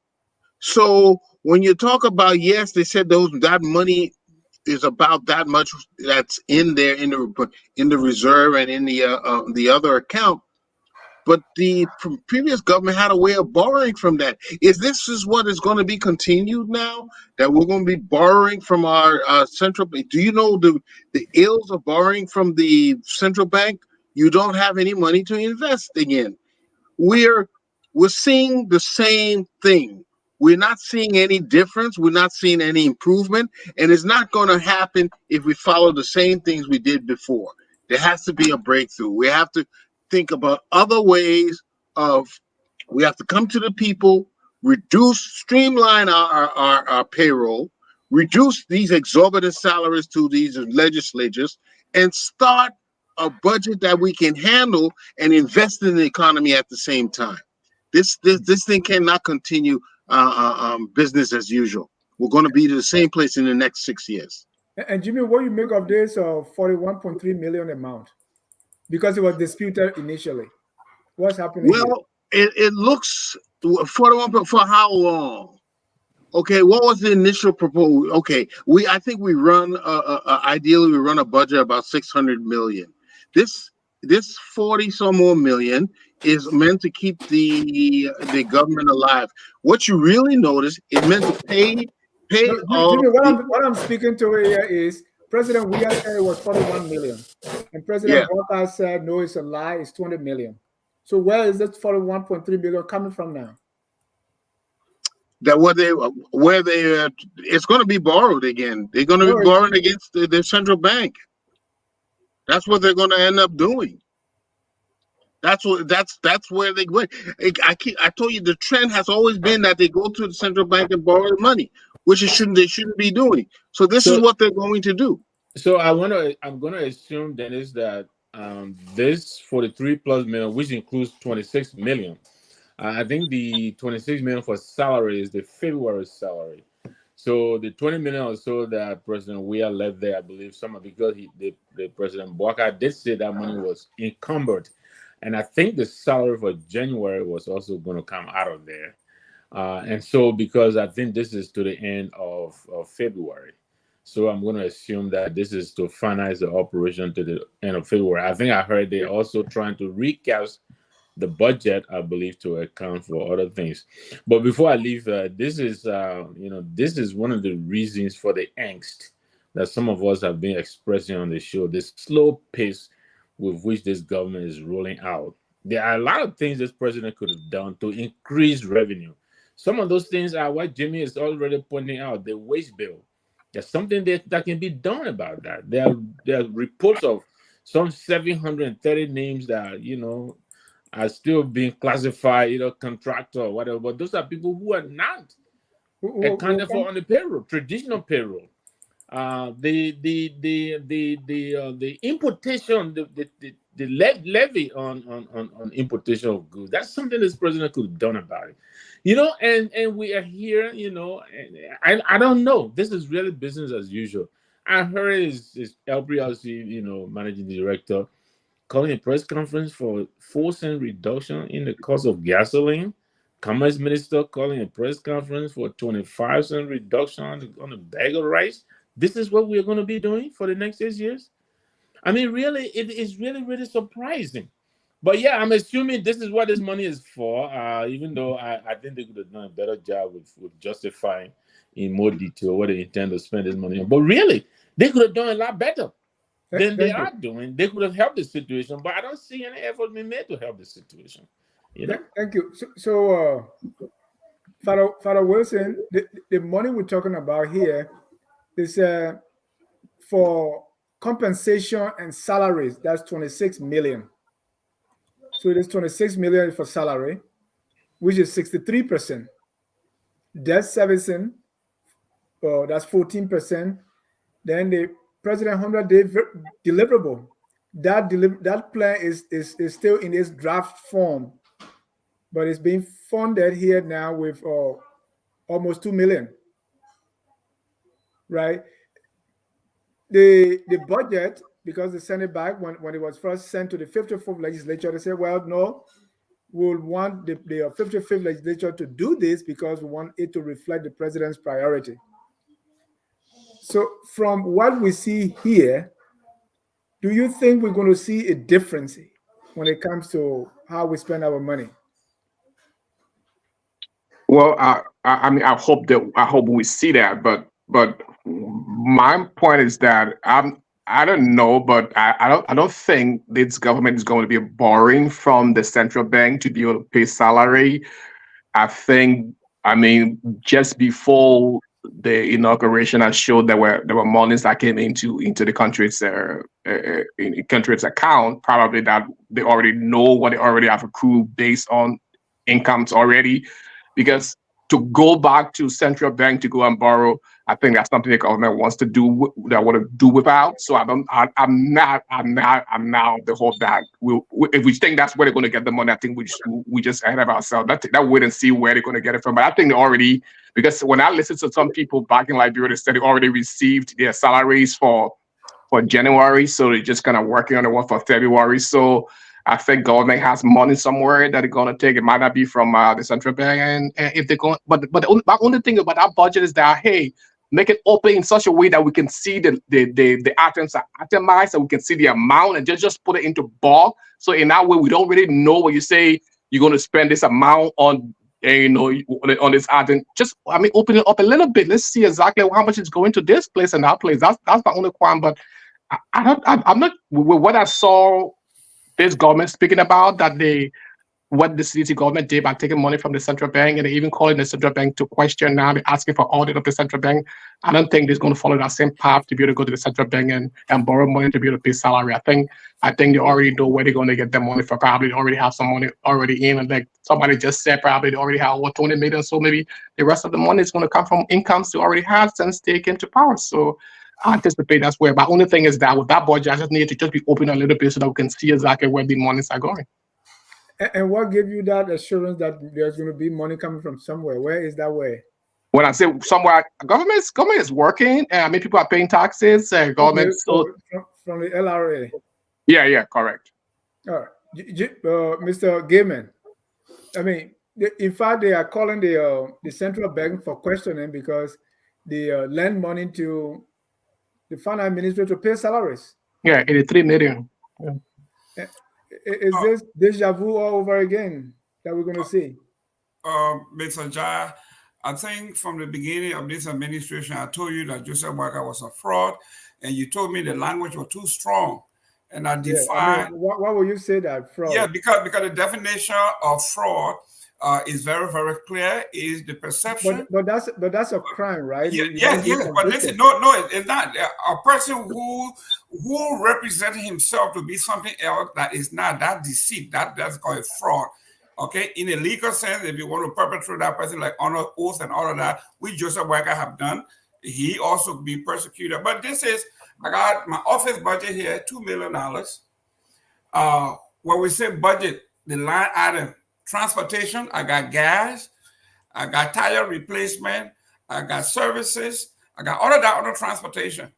So when you talk about, yes, they said that money is about that much that's in there in the reserve and in the other account, but the previous government had a way of borrowing from that. This is what is going to be continued now, that we're going to be borrowing from our central bank? Do you know the ills of borrowing from the central bank? You don't have any money to invest again. We're seeing the same thing. We're not seeing any difference. We're not seeing any improvement. And it's not going to happen if we follow the same things we did before. There has to be a breakthrough. We have to think about other ways we have to come to the people, streamline our payroll, reduce these exorbitant salaries to these legislatures, and start a budget that we can handle and invest in the economy at the same time. This thing cannot continue business as usual. We're going to be to the same place in the next 6 years. And Jimmy, what do you make of this 41.3 million amount? Because it was disputed initially. What's happening? Well, it looks 41 for how long? Okay, what was the initial proposal? Okay, I think we run ideally we run a budget about 600 million. This 40 some more million is meant to keep the government alive. What you really notice is meant to pay no, Jimmy, what I'm speaking to here is President Weah said it was 41 million, and President Walker said no, it's a lie, it's 20 million. So where is this 41.3 billion coming from now? That it's going to be borrowed again. They're going to be borrowing against the central bank. That's what they're going to end up doing. That's where they go. I told you the trend has always been that they go to the central bank and borrow the money, which they shouldn't be doing. So this is what they're going to do. So I'm going to assume, Dennis, that this 43 plus million, which includes 26 million. I think the 26 million for salary is the February salary. So the 20 million or so that President Weah left there, I believe, because the President Walker did say that money was encumbered. And I think the salary for January was also going to come out of there. And so because I think this is to the end of February. So I'm going to assume that this is to finalize the operation to the end of February. I think I heard they're also trying to recast the budget, I believe, to account for other things. But before I leave, this is one of the reasons for the angst that some of us have been expressing on the show, this slow pace with which this government is rolling out. There are a lot of things this president could have done to increase revenue. Some of those things are what Jimmy is already pointing out, the wage bill. There's something that can be done about that. There are reports of some 730 names that, are still being classified, contractor or whatever. But those are people who are not accounted for on the payroll, traditional payroll. The importation, the levy on importation of goods. That's something this president could have done about it. And we are here, and I don't know. This is really business as usual. I heard his LPRC, managing director calling a press conference for 4-cent reduction in the cost of gasoline. Commerce minister calling a press conference for 25-cent reduction on a bag of rice. This is what we're going to be doing for the next 6 years. I mean, really, it is really, really surprising. But yeah, I'm assuming this is what this money is for, even though I think they could have done a better job with justifying in more detail what they intend to spend this money on. But really, they could have done a lot better than they are doing. They could have helped the situation, but I don't see any effort being made to help the situation. Thank you. So Father Wilson, the money we're talking about here is for compensation and salaries. That's 26 million. So it is 26 million for salary, which is 63%. Debt servicing, that's 14%. Then the President 100-day deliverable. That plan is still in its draft form, but it's being funded here now with almost 2 million. Right? The budget, because they sent it back when it was first sent to the 54th legislature, they said, well, no, we'll want the 55th legislature to do this because we want it to reflect the president's priority. So from what we see here, do you think we're going to see a difference when it comes to how we spend our money? Well, I mean, I hope we see that, but my point is that I don't know, but I don't think this government is going to be borrowing from the central bank to be able to pay salary. I mean, just before the inauguration, I showed there were monies that came into the country's account. Probably that they already know what they already have accrued based on incomes already. Because to go back to central bank to go and borrow, I think that's something the government wants to do. That want to do without. So I'm not the hope that if we think that's where they're going to get the money, I think we just ahead of ourselves. That wait and see where they're going to get it from. But I think they already, because when I listen to some people back in Liberia, they said they already received their salaries for January, so they're just kind of working on the one for February. So I think government has money somewhere that they're going to take. It might not be from the central bank, and if they're going, but my only thing about our budget is that, hey, make it open in such a way that we can see the items are itemized, so we can see the amount, and just put it into bulk. So in that way, we don't really know what you say you're going to spend this amount on, on this item. Just, I mean, open it up a little bit. Let's see exactly how much is going to this place and that place. That's my only qualm. But I'm not with what I saw this government speaking about, that what the city government did by taking money from the central bank, and they even calling the central bank to question now. They're asking for audit of the central bank. I don't think they're going to follow that same path to be able to go to the central bank and borrow money to be able to pay salary. I think they already know where they're going to get their money from. Probably they already have some money already in, and like somebody just said, probably they already have over 20 million. So maybe the rest of the money is going to come from incomes they already have since they came to power. So I anticipate that's where. But only thing is that with that budget, I just need to just be open a little bit so that we can see exactly where the monies are going. And what gave you that assurance that there's going to be money coming from somewhere? Where is that way? When I say somewhere, government is working. I mean, people are paying taxes. Government okay, so from the LRA. Yeah, correct. All right, Mr. Gaiman. I mean, in fact, they are calling the central bank for questioning because they lend money to the finance ministry to pay salaries. Yeah, 83 million. Yeah. Is this deja vu all over again that we're going to see? Mr. Jai, I think from the beginning of this administration, I told you that Joseph Walker was a fraud, and you told me the language was too strong. And I defined. Yeah, I mean, why would you say that, fraud? Yeah, because the definition of fraud is very, very clear. Is the perception. But that's a crime, right? Yes. But listen, no, it's not. A person who represents himself to be something else that is not, that deceit, that's called fraud. Okay, in a legal sense, if you want to perpetrate that person like honor oath and all of that, which Joseph Walker have done, he also be persecuted. But this is, I got my office budget here, $2 million. When we say budget, the line item, transportation, I got gas, I got tire replacement, I got services, I got all of that under transportation.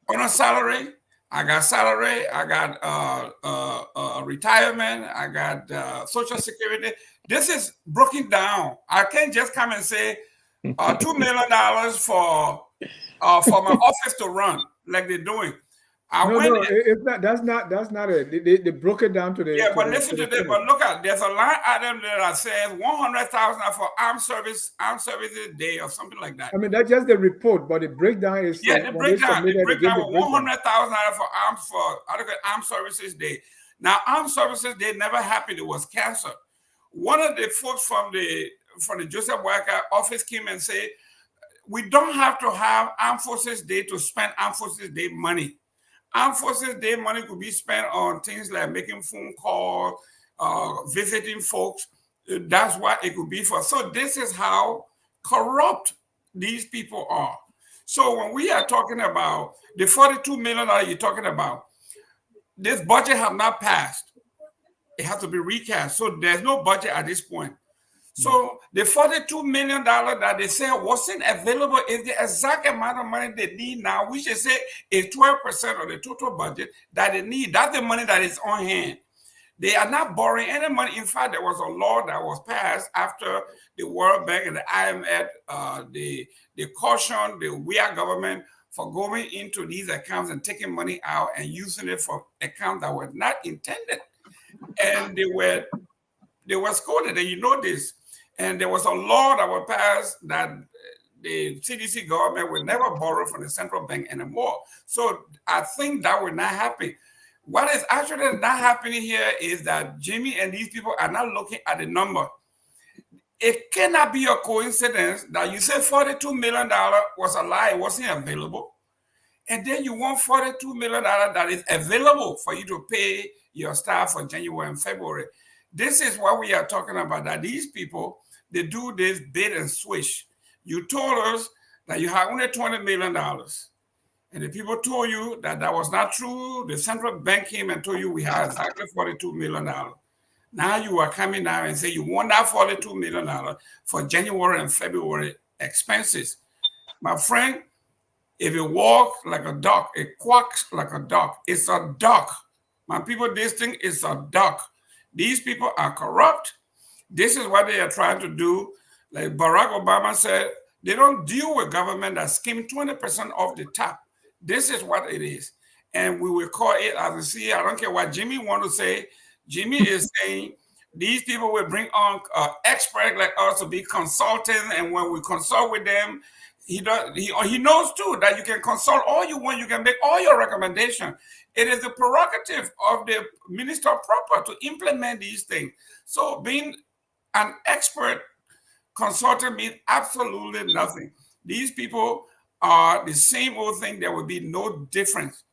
On a salary, I got salary, I got retirement, I got Social Security. This is broken down. I can't just come and say $2 million for my office to run like they're doing. It's not. That's not it. They broke it down to the. Yeah, but listen to this. But look at, there's a line item there that says 100,000 for armed services day or something like that. I mean, that's just the report, but the breakdown is. Yeah, the breakdown. The breakdown was 100,000 for armed services day. Now, armed services day never happened. It was canceled. One of the folks from the Joseph Walker office came and said, we don't have to have Armed Forces Day to spend Armed Forces Day money. Armed Forces Day money could be spent on things like making phone calls, visiting folks. That's what it could be for. So this is how corrupt these people are. So when we are talking about the $42 million you're talking about, this budget have not passed. It has to be recast. So there's no budget at this point. So the $42 million that they say wasn't available is the exact amount of money they need now. We should say is 12% of the total budget that they need. That's the money that is on hand. They are not borrowing any money. In fact, there was a law that was passed after the World Bank and the IMF, they cautioned the WEA government for going into these accounts and taking money out and using it for accounts that were not intended. And they were scolded, and you know this. And there was a law that was passed that the CDC government would never borrow from the central bank anymore. So I think that will not happen. What is actually not happening here is that Jimmy and these people are not looking at the number. It cannot be a coincidence that you say $42 million was a lie, it wasn't available. And then you want $42 million that is available for you to pay your staff for January and February. This is what we are talking about, that these people, they do this bait and switch. You told us that you have only $20 million. And the people told you that that was not true. The central bank came and told you we have exactly $42 million. Now you are coming down and say you want that $42 million for January and February expenses. My friend, if it walks like a duck, it quacks like a duck. It's a duck. My people, this thing is a duck. These people are corrupt. This is what they are trying to do. Like Barack Obama said, they don't deal with government that skim 20% off the top. This is what it is. And we will call it, as a CEO, I don't care what Jimmy wants to say. Jimmy is saying these people will bring on experts like us to be consultants. And when we consult with them, he knows too that you can consult all you want. You can make all your recommendations. It is the prerogative of the minister proper to implement these things. So being an expert consultant means absolutely nothing. These people are the same old thing. There will be no difference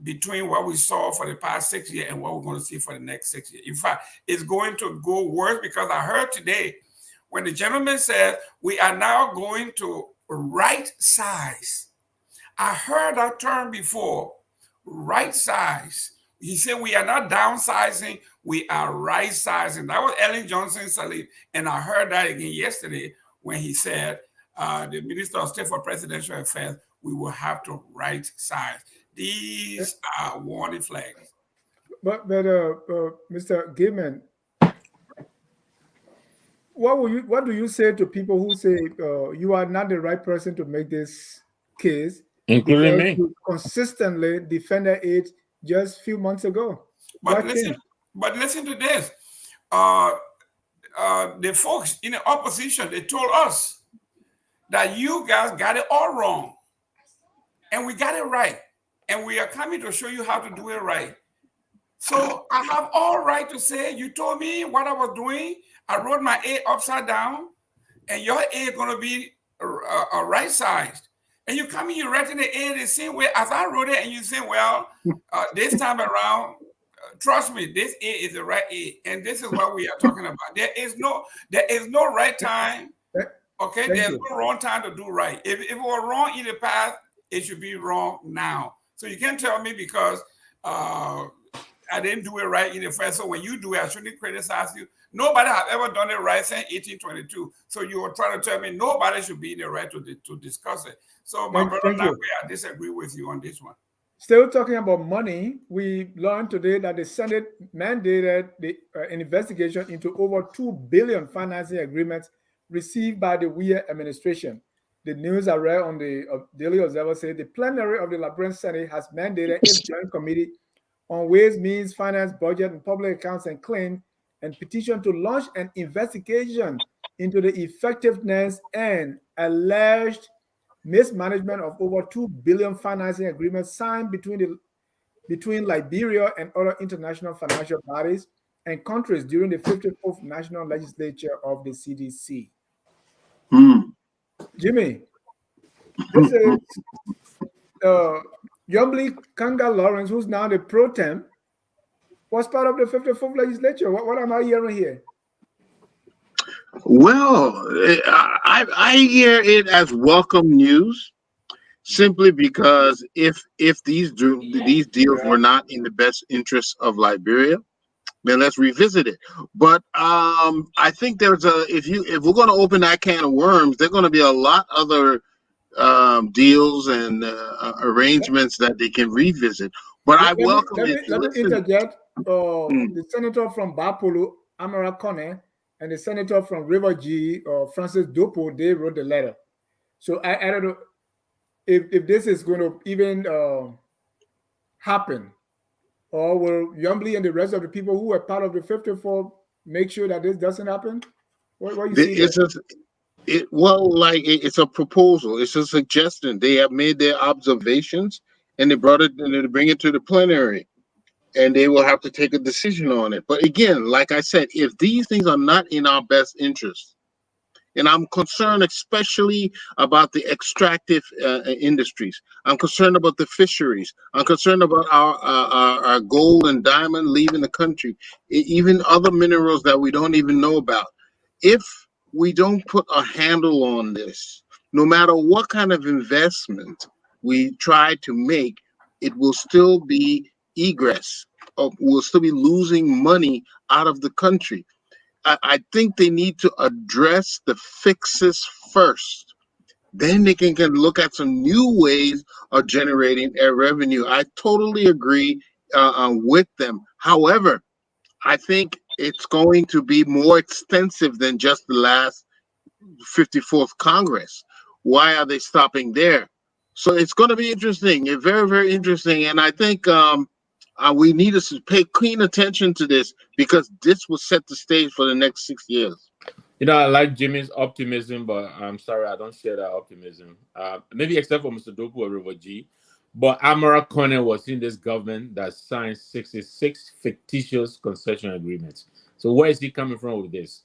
between what we saw for the past 6 years and what we're going to see for the next 6 years. In fact, it's going to go worse, because I heard today when the gentleman said we are now going to right size. I heard that term before, right size. He said we are not downsizing, we are right sizing. That was Ellen Johnson's salute. And I heard that again yesterday when he said, the Minister of State for Presidential Affairs, we will have to right size. These are warning flags. But Mr. Gaiman, what do you say to people who say you are not the right person to make this case, including me? You consistently defended it just a few months ago. But listen to this. The folks in the opposition, they told us that you guys got it all wrong, and we got it right, and we are coming to show you how to do it right. So I have all right to say, you told me what I was doing. I wrote my A upside down, and your A is going to be right sized. And you come in, you're writing the A the same way as I wrote it, and you say, well, this time around, trust me, this A is the right A. And this is what we are talking about. There is no right time Okay, Thank there's you. no wrong time to do right. If it were wrong in the past, it should be wrong now. So you can't tell me because I didn't do it right in the first. So when you do it, I shouldn't criticize you. Nobody have ever done it right since 1822. So you were trying to tell me nobody should be in the right to discuss it. So my brother, Thank you. I disagree with you on this one. Still talking about money, we learned today that the Senate mandated an investigation into over 2 billion financing agreements received by the WEA administration. The news I read on the Daily Observer said the plenary of the Liberian Senate has mandated a joint committee on Ways, Means, Finance, Budget, and Public Accounts and Claim and petition to launch an investigation into the effectiveness and alleged mismanagement of over 2 billion financing agreements signed between Liberia and other international financial bodies and countries during the 54th National Legislature of the CDC. Jimmy, this is Yombly Kanga Lawrence, who's now the pro tem, was part of the 54th Legislature. What am I hearing here? Well, I hear it as welcome news, simply because if these deals were not in the best interest of Liberia, then let's revisit it. But I think there's if we're going to open that can of worms, there's going to be a lot other deals and arrangements that they can revisit. But I welcome it. Let me interject. The senator from Bapolo, Amara Kone, and the senator from River G, Francis Dopo, they wrote the letter. So I don't know if this is going to even happen, or will Yombly and the rest of the people who are part of the 54 make sure that this doesn't happen? What you see? It's a proposal. It's a suggestion. They have made their observations and they brought it and they bring it to the plenary, and they will have to take a decision on it. But again, like I said, if these things are not in our best interest, and I'm concerned especially about the extractive industries. I'm concerned about the fisheries. I'm concerned about our gold and diamond leaving the country, even other minerals that we don't even know about. If we don't put a handle on this, no matter what kind of investment we try to make, it will still be egress. We'll still be losing money out of the country. I think they need to address the fixes first. Then they can look at some new ways of generating revenue. I totally agree with them. However, I think it's going to be more extensive than just the last 54th Congress. Why are they stopping there? So it's going to be interesting. It's very, very interesting. And I think we need to pay keen attention to this, because this will set the stage for the next 6 years. You know, I like Jimmy's optimism, but I'm sorry, I don't share that optimism. Maybe except for Mr. Dopu or River G. But Amara Kone was in this government that signed 66 fictitious concession agreements. So where is he coming from with this?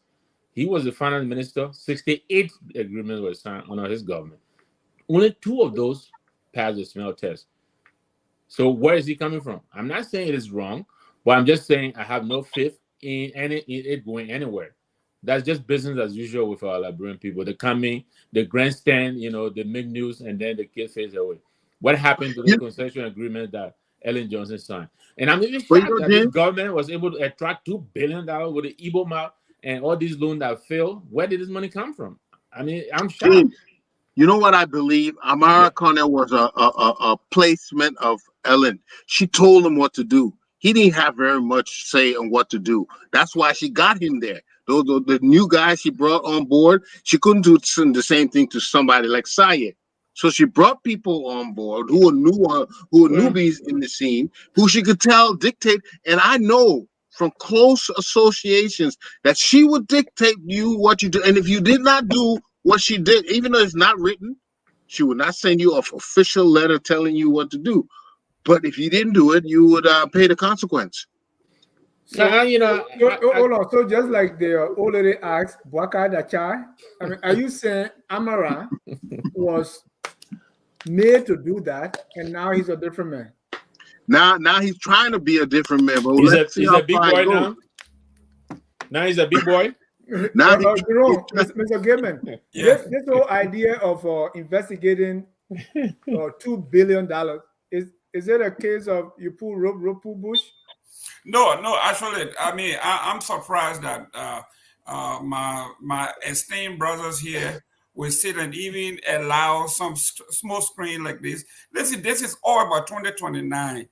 He was the finance minister. 68 agreements were signed under his government. Only 2 of those passed the smell test. So where is he coming from? I'm not saying it is wrong, but I'm just saying I have no faith in it going anywhere. That's just business as usual with our Liberian people. They come in, the grandstand, they make news, and then the kid fades away. What happened to the concession agreement that Ellen Johnson signed? And I'm even shocked that this government was able to attract $2 billion with the Igbo map and all these loans that failed. Where did this money come from? I mean, I'm shocked. You know what I believe? Amara Kone was a placement of Ellen. She told him what to do. He didn't have very much say on what to do. That's why she got him there. The new guys she brought on board, she couldn't do the same thing to somebody like Sayed. So she brought people on board who were newbies in the scene, who she could dictate. And I know from close associations that she would dictate you what you do. And if you did not do what she did, even though it's not written, she would not send you an official letter telling you what to do. But if you didn't do it, you would pay the consequence. So, hold on. So just like the old lady asked, Bwaka Dachai, I mean, are you saying Amara was made to do that, and now he's a different man? Now he's trying to be a different man. But he's a big boy now. Now he's a big boy. Now, Jerome, Mr. Goodman, Yeah. this whole idea of investigating $2 billion, is it a case of you pull rope, pull bush? No, actually, I mean, I'm surprised that my esteemed brothers here will sit and even allow some small screen like this. Listen, this is all about 2029.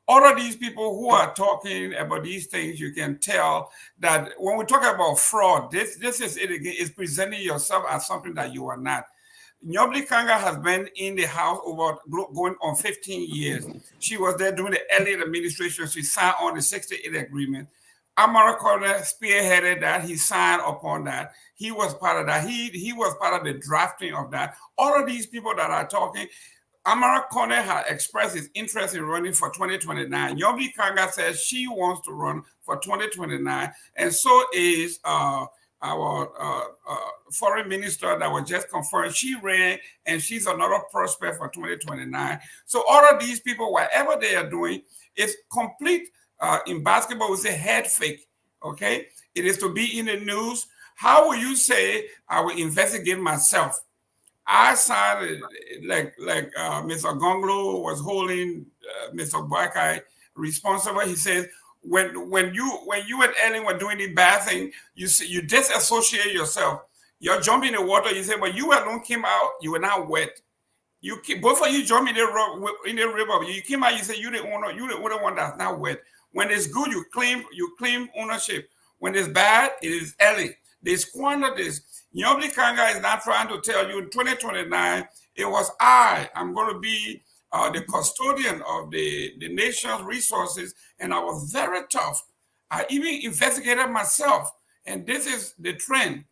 All of these people who are talking about these things, you can tell that when we talk about fraud, this is it again, is presenting yourself as something that you are not. Nyobli Kanga has been in the house over going on 15 years. She was there during the Elliott administration. She signed on the 68 agreement. Amara Corner spearheaded that. He signed upon that. He was part of that. He was part of the drafting of that. All of these people that are talking, Amara Corner had expressed his interest in running for 2029. Nyobli Kanga says she wants to run for 2029, and so is our foreign minister that was just confirmed. She ran, and she's another prospect for 2029. So all of these people, whatever they are doing, is complete. In basketball, we say head fake. Okay, it is to be in the news. How will you say I will investigate myself? I signed like Mr. Gonglo was holding Mr. Bakai responsible. He says, when you and Ellen were doing the bad thing, you disassociate yourself. You're jumping in the water. You say, but you alone came out. You were not wet. Both of you jump in the river. You came out. You say you the owner. You the only one that's not wet. When it's good, you claim ownership. When it's bad, it is Ellen. They squander this. Nyobli Kanga is not trying to tell you in 2029, it was I'm going to be the custodian of the nation's resources, and I was very tough. I even investigated myself, and this is the trend.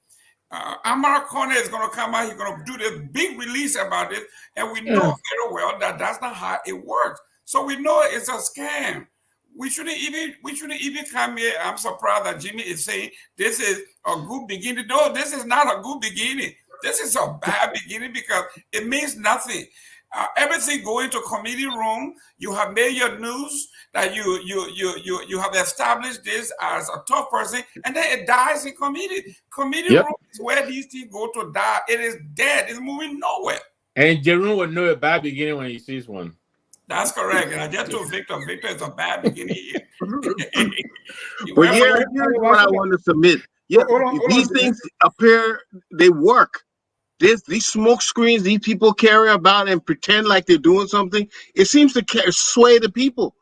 Amara Kone is going to come out, he's going to do this big release about it, and we know very well that that's not how it works. So we know it's a scam. We shouldn't even come here. I'm surprised that Jimmy is saying this is a good beginning. No, this is not a good beginning. This is a bad beginning because it means nothing. Everything going to committee room. You have made your news that you have established this as a tough person, and then it dies in committee. Committee room is where these things go to die. It is dead. It's moving nowhere. And Jerome would know a bad beginning when he sees one. That's correct. And I just told Victor is a bad beginning here. But here's what I want to submit. Yeah, these things appear, they work. These smoke screens these people carry about and pretend like they're doing something, it seems to sway the people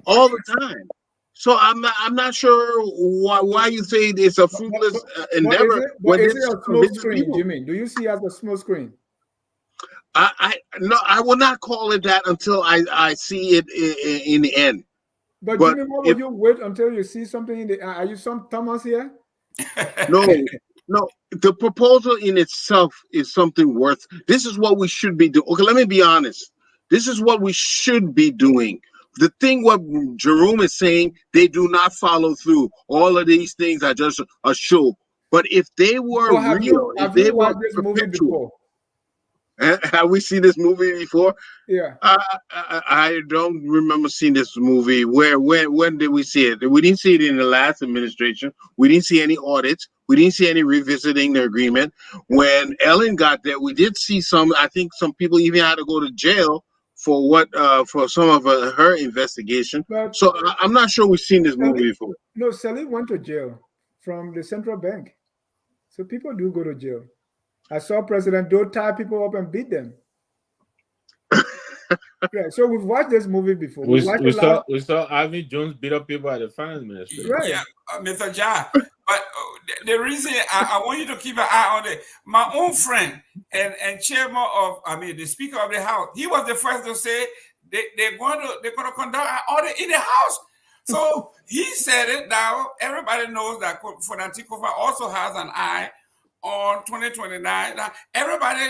all the time. So I'm not sure why you say it's a fruitless endeavor. Is it a smoke screen, Jimmy? Do you see it as a smoke screen? No, I will not call it that until I see it in the end. But Jimmy, why would you wait until you see something in the? Are you some Thomas here? No. The proposal in itself is something worth. This is what we should be doing. Okay, let me be honest. This is what we should be doing. The thing what Jerome is saying, they do not follow through. All of these things are just a show. But if they were real, if they were perpetual. Have we seen this movie before? Yeah. I don't remember seeing this movie. When did we see it? We didn't see it in the last administration. We didn't see any audits. We didn't see any revisiting the agreement. When Ellen got there, we did see some. I think some people even had to go to jail for for some of her investigation. But, so I'm not sure we've seen this movie before. No, Sally went to jail from the central bank. So people do go to jail. I saw President Doe tie people up and beat them. Yeah, so we've watched this movie before. We saw Ivy Jones beat up people at the finance ministry. Right. Yeah, Mr. Jah. But the reason I want you to keep an eye on it, my own friend and chairman of, the Speaker of the House, he was the first to say they're going to conduct an audit in the House. So he said it. Now everybody knows that Fonantikofa also has an eye on 2029. Now, everybody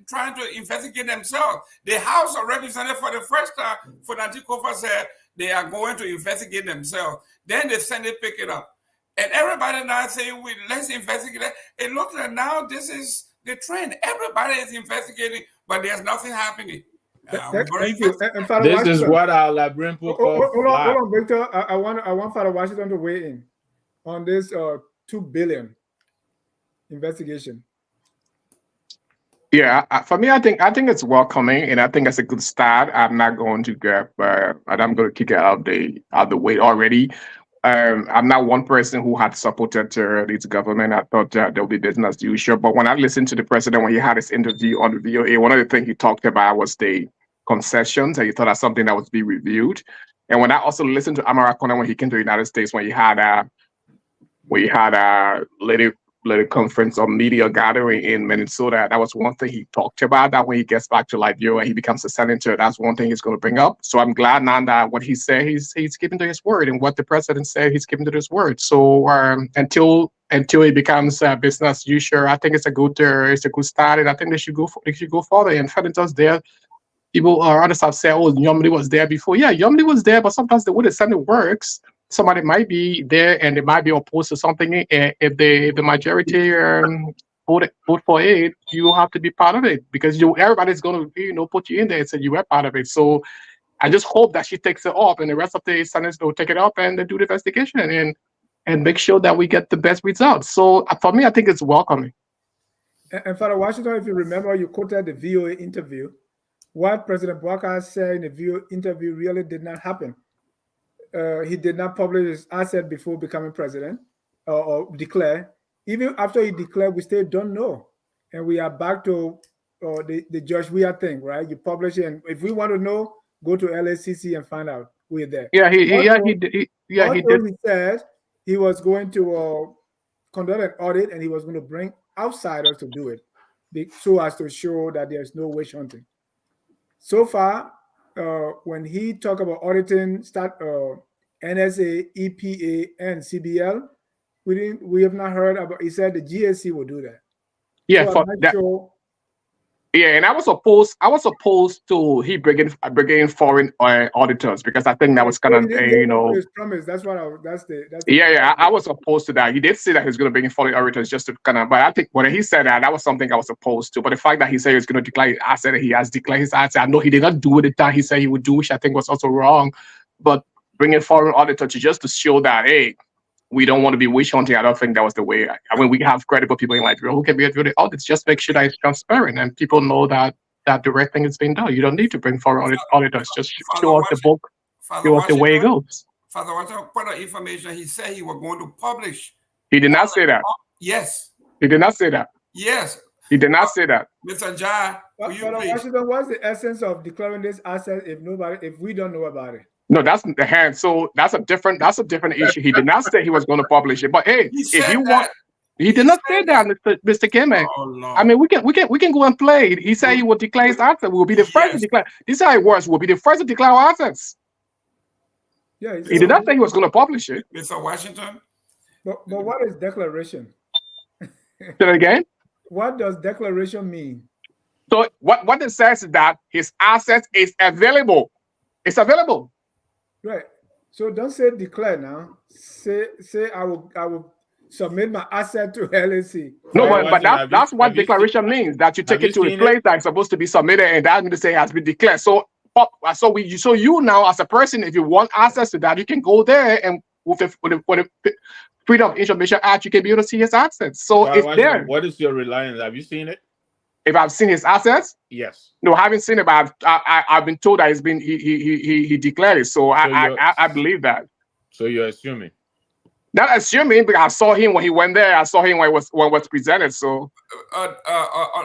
trying to investigate themselves. The House of Representatives for the first time, Fonantikofa said they are going to investigate themselves. Then the Senate pick it up. And everybody now saying, let's investigate it. It looks like now this is the trend. Everybody is investigating, but there's nothing happening. Thank you. This is what our librarian call. Hold on, Victor. I want Father Washington to weigh in on this $2 billion. investigation? Yeah, for me, I think it's welcoming, and I think it's a good start. I'm not going to grab, and I'm going to kick it out the way already. I'm not one person who had supported this government. I thought there'll be business as usual. But when I listened to the president when he had his interview on the VOA, one of the things he talked about was the concessions, and he thought that's something that was be reviewed. And when I also listened to Amara Kona when he came to the United States, when he had a little conference or media gathering in Minnesota, that was one thing he talked about, that when he gets back to Liberia, he becomes a senator, that's one thing he's going to bring up. So I'm glad now that what he said, he's keeping to his word, and what the president said, he's keeping to his word. So until it becomes business as usual, I think it's a good start, and I think they should go further. And Fedentals there, people or others have said, oh, Yomli was there before. Yeah, Yomli was there, but sometimes the way the Senate works, somebody might be there and they might be opposed to something. If the majority vote for it, you have to be part of it, because everybody's going to put you in there and say you were part of it. So I just hope that she takes it up, and the rest of the Senate will take it up and they do the investigation and make sure that we get the best results. So for me, I think it's welcoming. And Father Washington, if you remember, you quoted the VOA interview. What President Bouakai said in the VOA interview really did not happen. He did not publish his asset before becoming president or declare. Even after he declared, we still don't know. And we are back to the Josh Weir thing, right? You publish it, and if we want to know, go to LACC and find out. We're there. Yeah, he did. He said he was going to conduct an audit, and he was going to bring outsiders to do it, so as to show that there's no witch hunting. So far, when he talked about auditing, NSA, EPA, and CBL, we have not heard about. He said the GSC will do that. Yeah, so for that. Sure. Yeah, and I was opposed to he bringing foreign auditors, because I think that was kind of his promise. That's what that's the I was opposed to that. He did say that he's going to bring in foreign auditors just to kind of, but I think when he said that was something I was opposed to. But the fact that he said he's going to declare his asset, he has declared his asset. I know he did not do it the time he said he would do, which I think was also wrong. But bringing foreign auditors just to show that, hey, we don't want to be witch hunting. I don't think that was the way. I mean, we have credible people in Liberia who can be doing the audits. Just make sure that it's transparent and people know that the right thing is being done. You don't need to bring foreign auditors. Just show us the book, show us the way it goes. Father Washington, part of information, he said he was going to publish. He did not say that. Yes. He did not say that. Yes. He did not say that. Mr. Jai, Father Washington, what's the essence of declaring this asset if we don't know about it? No, that's the hand. So that's a different issue. He did not say he was going to publish it. But hey, if you want, he did not say that, Mr. Kemek. Oh, I mean, we can go and play. He said he will declare his assets. We'll be the first to declare. This is how it works. We'll be the first to declare our assets. Yeah, he did not say he was going to publish it. Mr. Washington. But what is declaration? Say it again. What does declaration mean? So what it says is that his assets is available. It's available. Right. So don't say declare now. Say I will submit my asset to LAC. No, but that's what declaration means. That you take it to a place that's supposed to be submitted, and that means to say it has been declared. So you now as a person, if you want access to that, you can go there, and with the Freedom of Information Act, you can be able to see his assets. So it's there. What is your reliance? Have you seen it? If I've seen his assets? Yes. No, I haven't seen it, but I've been told that he declared it. So I believe that. So you're assuming? Not assuming, but I saw him when he went there. I saw him when it was presented. So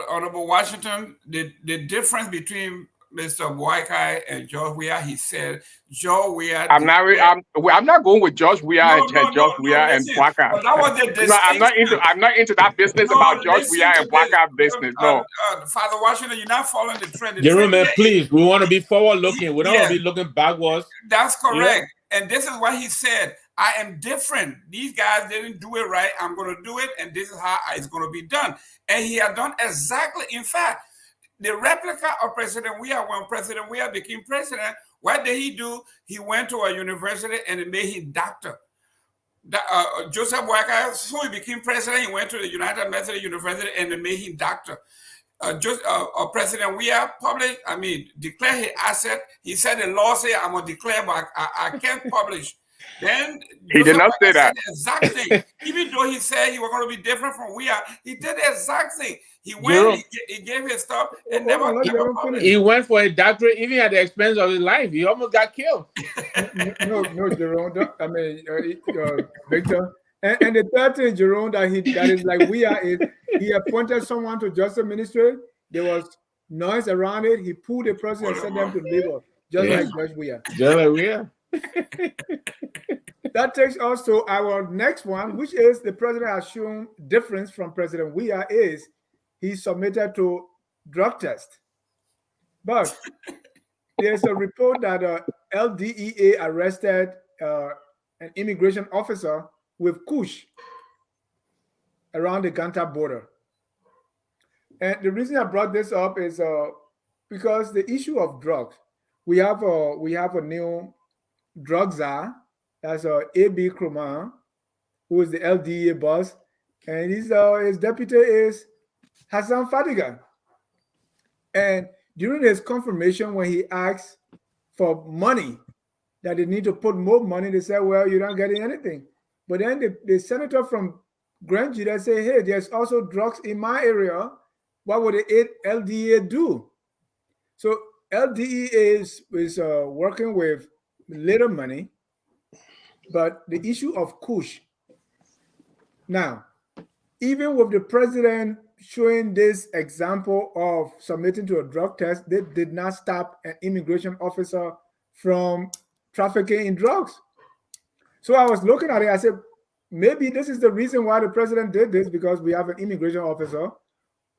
Honorable Washington, the difference between Mr. Bouakai and George Weah, he said George Weah. I'm not going with George Weah and George Weah and Bouakai. I'm not into that business about George Weah and Bouakai business. No. Father Washington, you're not following the trend. Jerome, please, we want to be forward looking. We don't want to be looking backwards. That's correct. Yeah. And this is what he said. I am different. These guys didn't do it right. I'm going to do it, and this is how it's going to be done. And he had done exactly. In fact, the replica of President Weah, when President Weah became president, what did he do? He went to a university and it made him doctor. Joseph Bouakai, so he became president, he went to the United Methodist University and it made him doctor. President Weah declared his asset. He said the law said I'm going to declare, but I can't publish. Then He did Joseph not say Parker said that. the exact thing. Even though he said he was going to be different from we are, he did the exact thing. He went, Jerome, he gave his stuff and Hold on, let never Jerome published. finish. he went for a doctorate even at the expense of his life. He almost got killed. No, Jerome. I mean, Victor. And the third thing, Jerome, that is like we are is he appointed someone to justice ministry. There was noise around it. He pulled the person and sent them to labor, just Yeah. like Judge Weir. Just like we are. That takes us to our next one, which is the president has shown difference from President Weir is he submitted to drug test. But there's a report that LDEA arrested an immigration officer with Kush around the Ganta border. And the reason I brought this up is because the issue of drugs. We have a new drug czar. That's A.B. Krumah, who is the LDEA boss, and his deputy is Hassan Fadiga. And during his confirmation, when he asked for money, that they need to put more money, they said, well, you're not getting anything. But then the senator from Grand Judah say, hey, there's also drugs in my area. What would the LDEA do? So LDEA is working with little money, but the issue of Kush. Now, even with the president showing this example of submitting to a drug test, they did not stop an immigration officer from trafficking in drugs. So I was looking at it, I said, maybe this is the reason why the president did this, because we have an immigration officer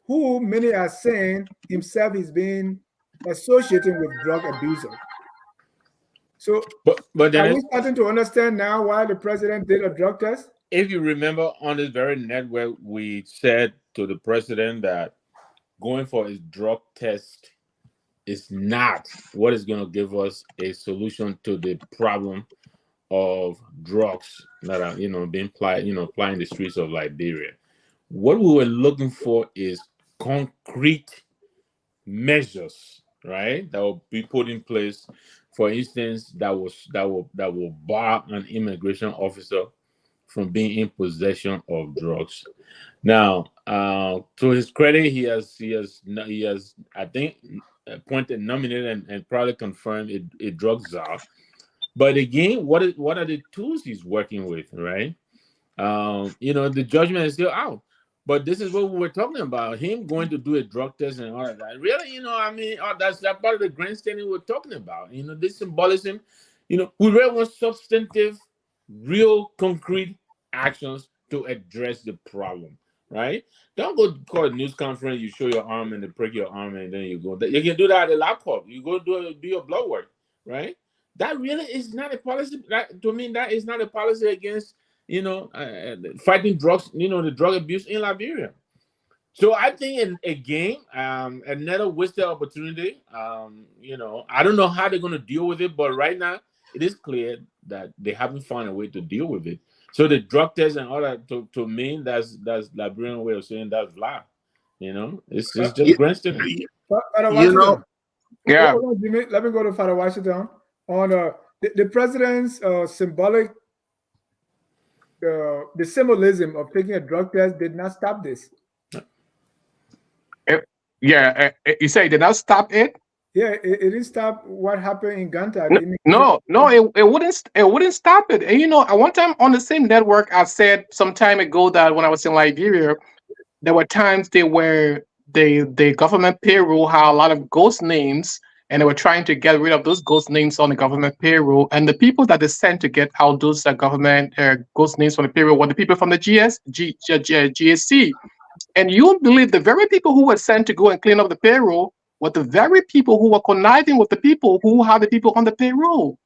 who many are saying himself is being associated with drug abusers. So but are then we starting to understand now why the president did a drug test? if you remember on this very network, we said to the president that going for his drug test is not what is going to give us a solution to the problem of drugs that are, being plying the streets of Liberia. What we were looking for is concrete measures, right? That will be put in place. For instance, that will bar an immigration officer from being in possession of drugs. Now, to his credit, he has I think appointed, nominated, and probably confirmed a drug czar. But again, what are the tools he's working with, right? The judgment is still out. But this is what we were talking about, him going to do a drug test and all of that. Really, that's that part of the grandstanding we're talking about. This symbolism, we really want substantive, real, concrete actions to address the problem, right? Don't go call a news conference, you show your arm and they break your arm and then you go. You can do that at a laptop. You go do your blood work, right? That really is not a policy. To me, that is not a policy against fighting drugs, the drug abuse in Liberia. So I think, again, another wasted opportunity. I don't know how they're going to deal with it, but right now it is clear that they haven't found a way to deal with it. So the drug test and all that, to me, that's Liberian way of saying that's lie. It's just grandstanding. Yeah. Let me go to Father Washington on the president's symbolic. The symbolism of taking a drug test did not stop this. You say it did not stop it? Yeah, it didn't stop what happened in Ganta. No, it wouldn't stop it. And at one time on the same network, I said some time ago that when I was in Liberia, there were times the government payroll had a lot of ghost names, and they were trying to get rid of those ghost names on the government payroll. And the people that they sent to get out those government ghost names from the payroll were the people from the GSC. And you won't believe the very people who were sent to go and clean up the payroll were the very people who were conniving with the people who had the people on the payroll.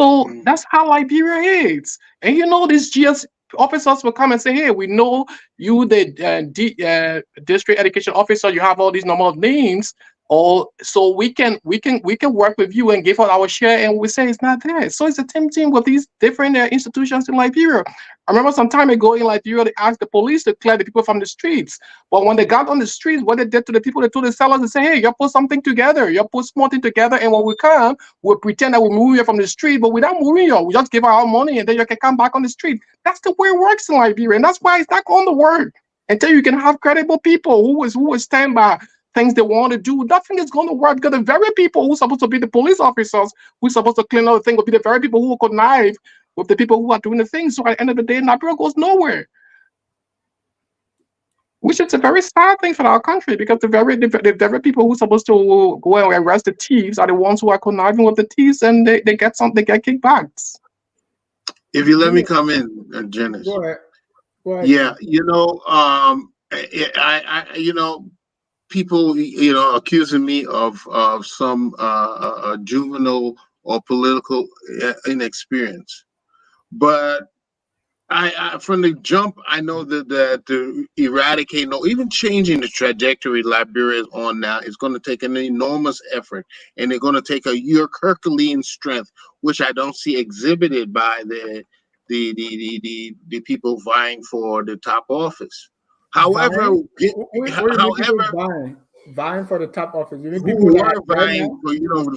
So that's how Liberia is. And these GS officers will come and say, hey, we know you, the district education officer, you have all these normal names all, so we can work with you and give out our share, and we say it's not there. So it's the same thing with these different institutions in Liberia. I remember some time ago in Liberia, they asked the police to clear the people from the streets. But when they got on the streets, what they did to the people, they told the sellers to say, hey, you put something together, you put small thing together, and when we come, we'll pretend that we're moving you from the street, but without moving you, we just give our money, and then you can come back on the street. That's the way it works in Liberia, and that's why it's not going to work. Until you can have credible people who will stand by things they want to do, nothing is going to work, because the very people who are supposed to be the police officers, who are supposed to clean up the thing, will be the very people who will connive with the people who are doing the things. So at the end of the day, Liberia goes nowhere. Which is a very sad thing for our country, because the very people who are supposed to go and arrest the thieves are the ones who are conniving with the thieves, and they get kickbacks. If you let me come in, Janice. Go ahead. Yeah, people, accusing me of some juvenile or political inexperience, but I from the jump, I know that to eradicate, no, even changing the trajectory Liberia is on now is going to take an enormous effort, and they're going to take a Herculean strength, which I don't see exhibited by the people vying for the top office. However, vying for the top office. You mean who people were vying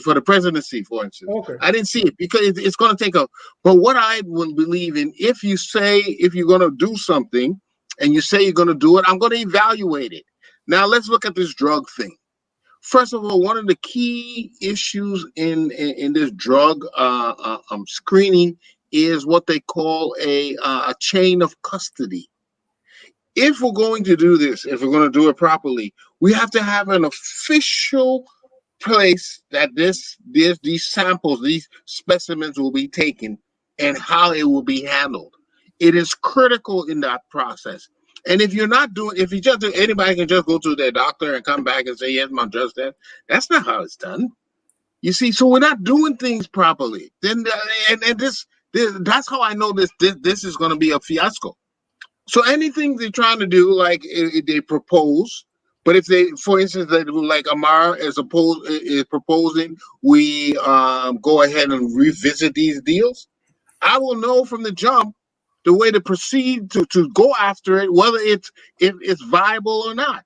for the presidency, for instance. Okay. I didn't see it because it's going to take a. But what I would believe in, if you're going to do something and you say you're going to do it, I'm going to evaluate it. Now let's look at this drug thing. First of all, one of the key issues in this drug screening is what they call a chain of custody. If we're going to do this, if we're going to do it properly, we have to have an official place that these samples, these specimens will be taken and how it will be handled. It is critical in that process. And if you're not doing, if you just do, anybody can just go to their doctor and come back and say, yes, my drug's dead. That's not how it's done. You see, so we're not doing things properly. Then that's how I know this is going to be a fiasco. So anything they're trying to do, like they propose, but if they, for instance, like Amara is proposing, we go ahead and revisit these deals, I will know from the jump the way to proceed to go after it, whether it's viable or not.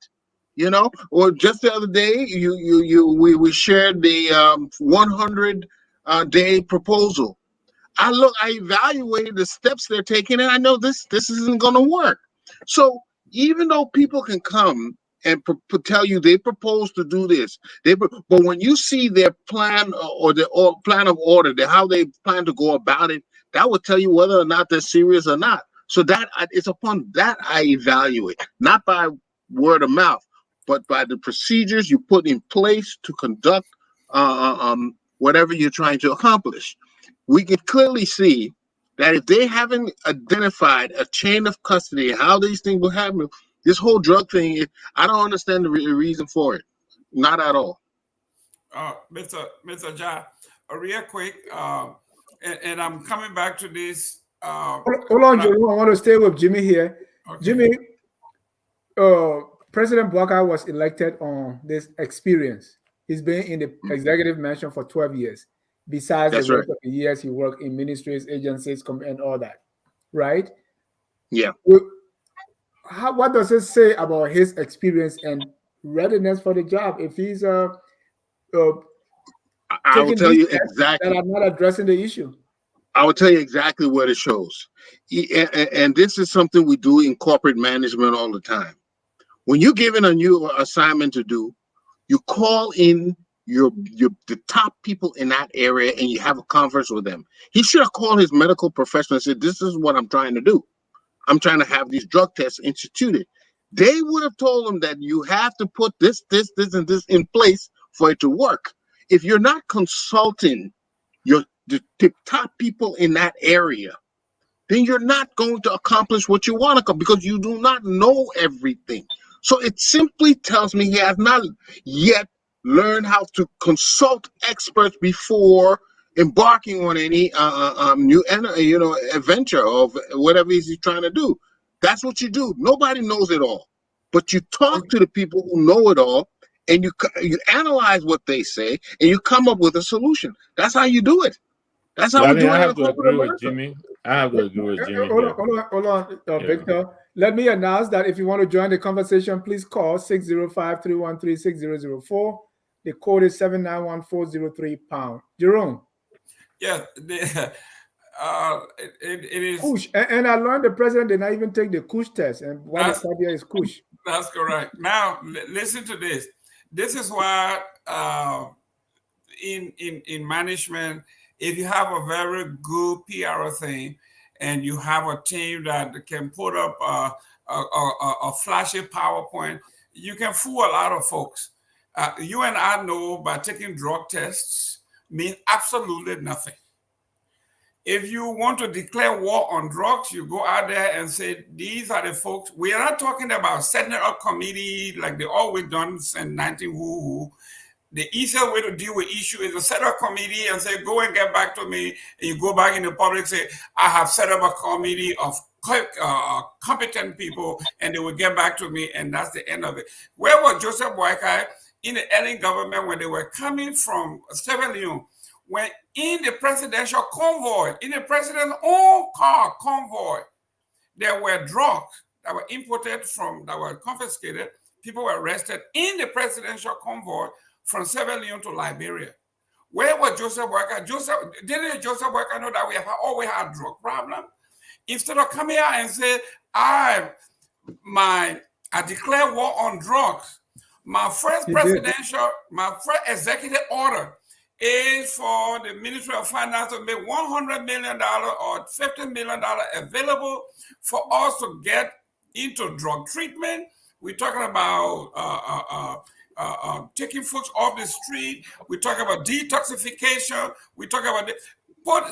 Or just the other day, we shared the 100 day proposal. I evaluated the steps they're taking, and I know this isn't going to work. So even though people can come and tell you they propose to do this, but when you see their plan or plan of order, how they plan to go about it, that will tell you whether or not they're serious or not. So that it's upon that I evaluate, not by word of mouth, but by the procedures you put in place to conduct whatever you're trying to accomplish. We can clearly see that if they haven't identified a chain of custody, how these things will happen, this whole drug thing, I don't understand the reason for it. Not at all. Mr. Ja, real quick, and I'm coming back to this. Hold on, Jimmy. I want to stay with Jimmy here. Okay. Jimmy, President Bwaka was elected on this experience. He's been in the executive mansion for 12 years. Besides the rest of the years he worked in ministries, agencies, and all that, right? Yeah. What does it say about his experience and readiness for the job if he's I will tell you exactly that I'm not addressing the issue? I will tell you exactly what it shows. And this is something we do in corporate management all the time. When you're given a new assignment to do, you call in the top people in that area and you have a conference with them. He should have called his medical professional and said, this is what I'm trying to do. I'm trying to have these drug tests instituted. They would have told him that you have to put this, and this in place for it to work. If you're not consulting the top people in that area, then you're not going to accomplish what you want to, because you do not know everything. So it simply tells me he has not yet learned how to consult experts before embarking on any new adventure of whatever he's trying to do. That's what you do. Nobody knows it all, but you talk to the people who know it all, and you analyze what they say, and you come up with a solution. That's how you do it. That's how Well, I we mean, do I it in have to corporate agree with America. Jimmy. I have to agree with Jimmy Hold here. on, Yeah. Victor. Let me announce that if you want to join the conversation, please call 605-313-6004. The code is 791-403#. Jerome. Yes, it is. Kush. And I learned the president did not even take the Kush test. And what they That's, said here is Kush. that's correct. Now, listen to this. This is why in management, if you have a very good PR thing and you have a team that can put up a flashy PowerPoint, you can fool a lot of folks. You and I know by taking drug tests means absolutely nothing. If you want to declare war on drugs, you go out there and say, these are the folks. We are not talking about setting up a committee like they always done since 19 The easiest way to deal with issue is to set up a committee and say, go and get back to me. And you go back in the public and say, I have set up a committee of competent people, and they will get back to me, and that's the end of it. Where was Joseph Boakai in the early government when they were coming from Sierra Leone? When in the presidential convoy, in the president's own car convoy, there were drugs that were imported that were confiscated. People were arrested in the presidential convoy from Sierra Leone to Liberia. Where was Joseph Boakai? Didn't Joseph Boakai know that we have always had drug problem? Instead of coming out and say, I declare war on drugs. My first executive order is for the Ministry of Finance to make $100 million or $50 million available for us to get into drug treatment. We're talking about taking folks off the street. We're talking about detoxification. We're talking about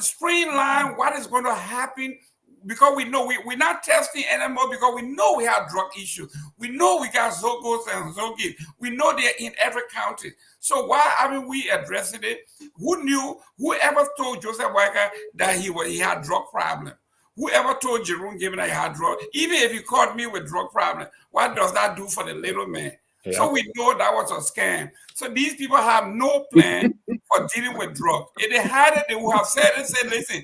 streamline what is going to happen, because we know we're not testing anymore, because we know we have drug issues. We know we got Zogos and Zogis. We know they're in every county. So why haven't we addressed it? Who knew? Whoever told Joseph Boakai that he had drug problem? Whoever told Jerome Gibbon that he had drug? Even if he caught me with drug problem, what does that do for the little man? Yeah. So we know that was a scam. So these people have no plan for dealing with drugs. If they had it, they would have said and said, listen,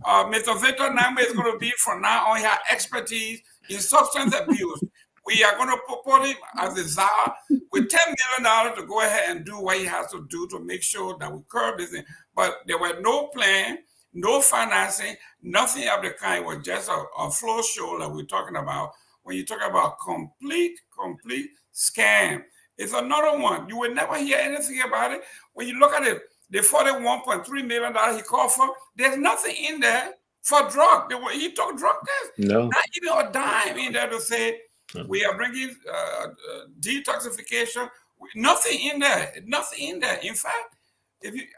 Mr. Victor Nambe is going to be from now on, he has expertise in substance abuse. We are going to put him as a czar with $10 million to go ahead and do what he has to do to make sure that we curb this thing. But there was no plan, no financing, nothing of the kind. It was just a flow show that we're talking about. When you talk about complete scam, it's another one. You will never hear anything about it. When you look at it, the $41.3 million he called for, there's nothing in there for drug. He took drug tests. No. Not even a dime in there to say, we are bringing detoxification. Nothing in there. Nothing in there. In fact,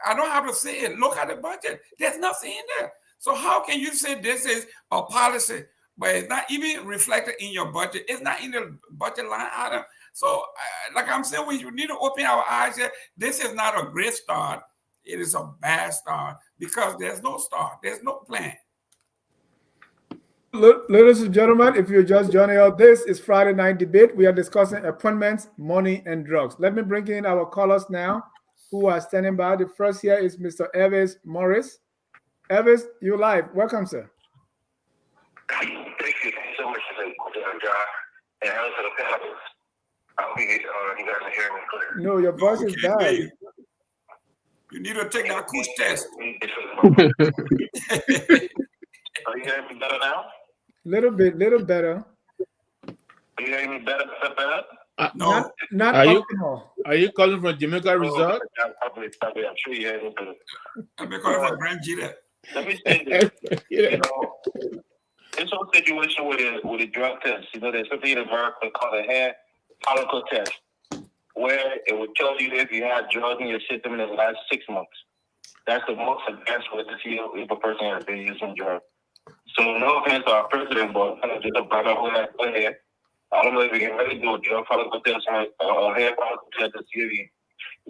I don't have to say it. Look at the budget. There's nothing in there. So how can you say this is a policy, but it's not even reflected in your budget? It's not in the budget line item. So like I'm saying, we need to open our eyes here. This is not a great start. It is a bad start because there's no start. There's no plan. Ladies and gentlemen, if you're just joining us, this is Friday Night Debate. We are discussing appointments, money, and drugs. Let me bring in our callers now who are standing by. The first here is Mr. Elvis Morris. Elvis, you're live. Welcome, sir. Thank you so much for the job. And hello to the panelists. I hope you guys are hearing me clear. No, your voice is bad. You need to take that Kush test. Are you hearing me better now? Little better. Are you hearing me better? No. Not are you calling from Jamaica Resort? Probably. I'm sure you heard me better. I'm calling from Grand Gila. Let me say this. This whole situation with a drug test, there's something in America called a hair follicle test, where it would tell you if you had drugs in your system in the last 6 months. That's the most advanced way to see if a person has been using drugs. So no offense to our president, but just a brother who has one hair. I don't know if we can really do a drug follicle test or a hair follicle test to see if you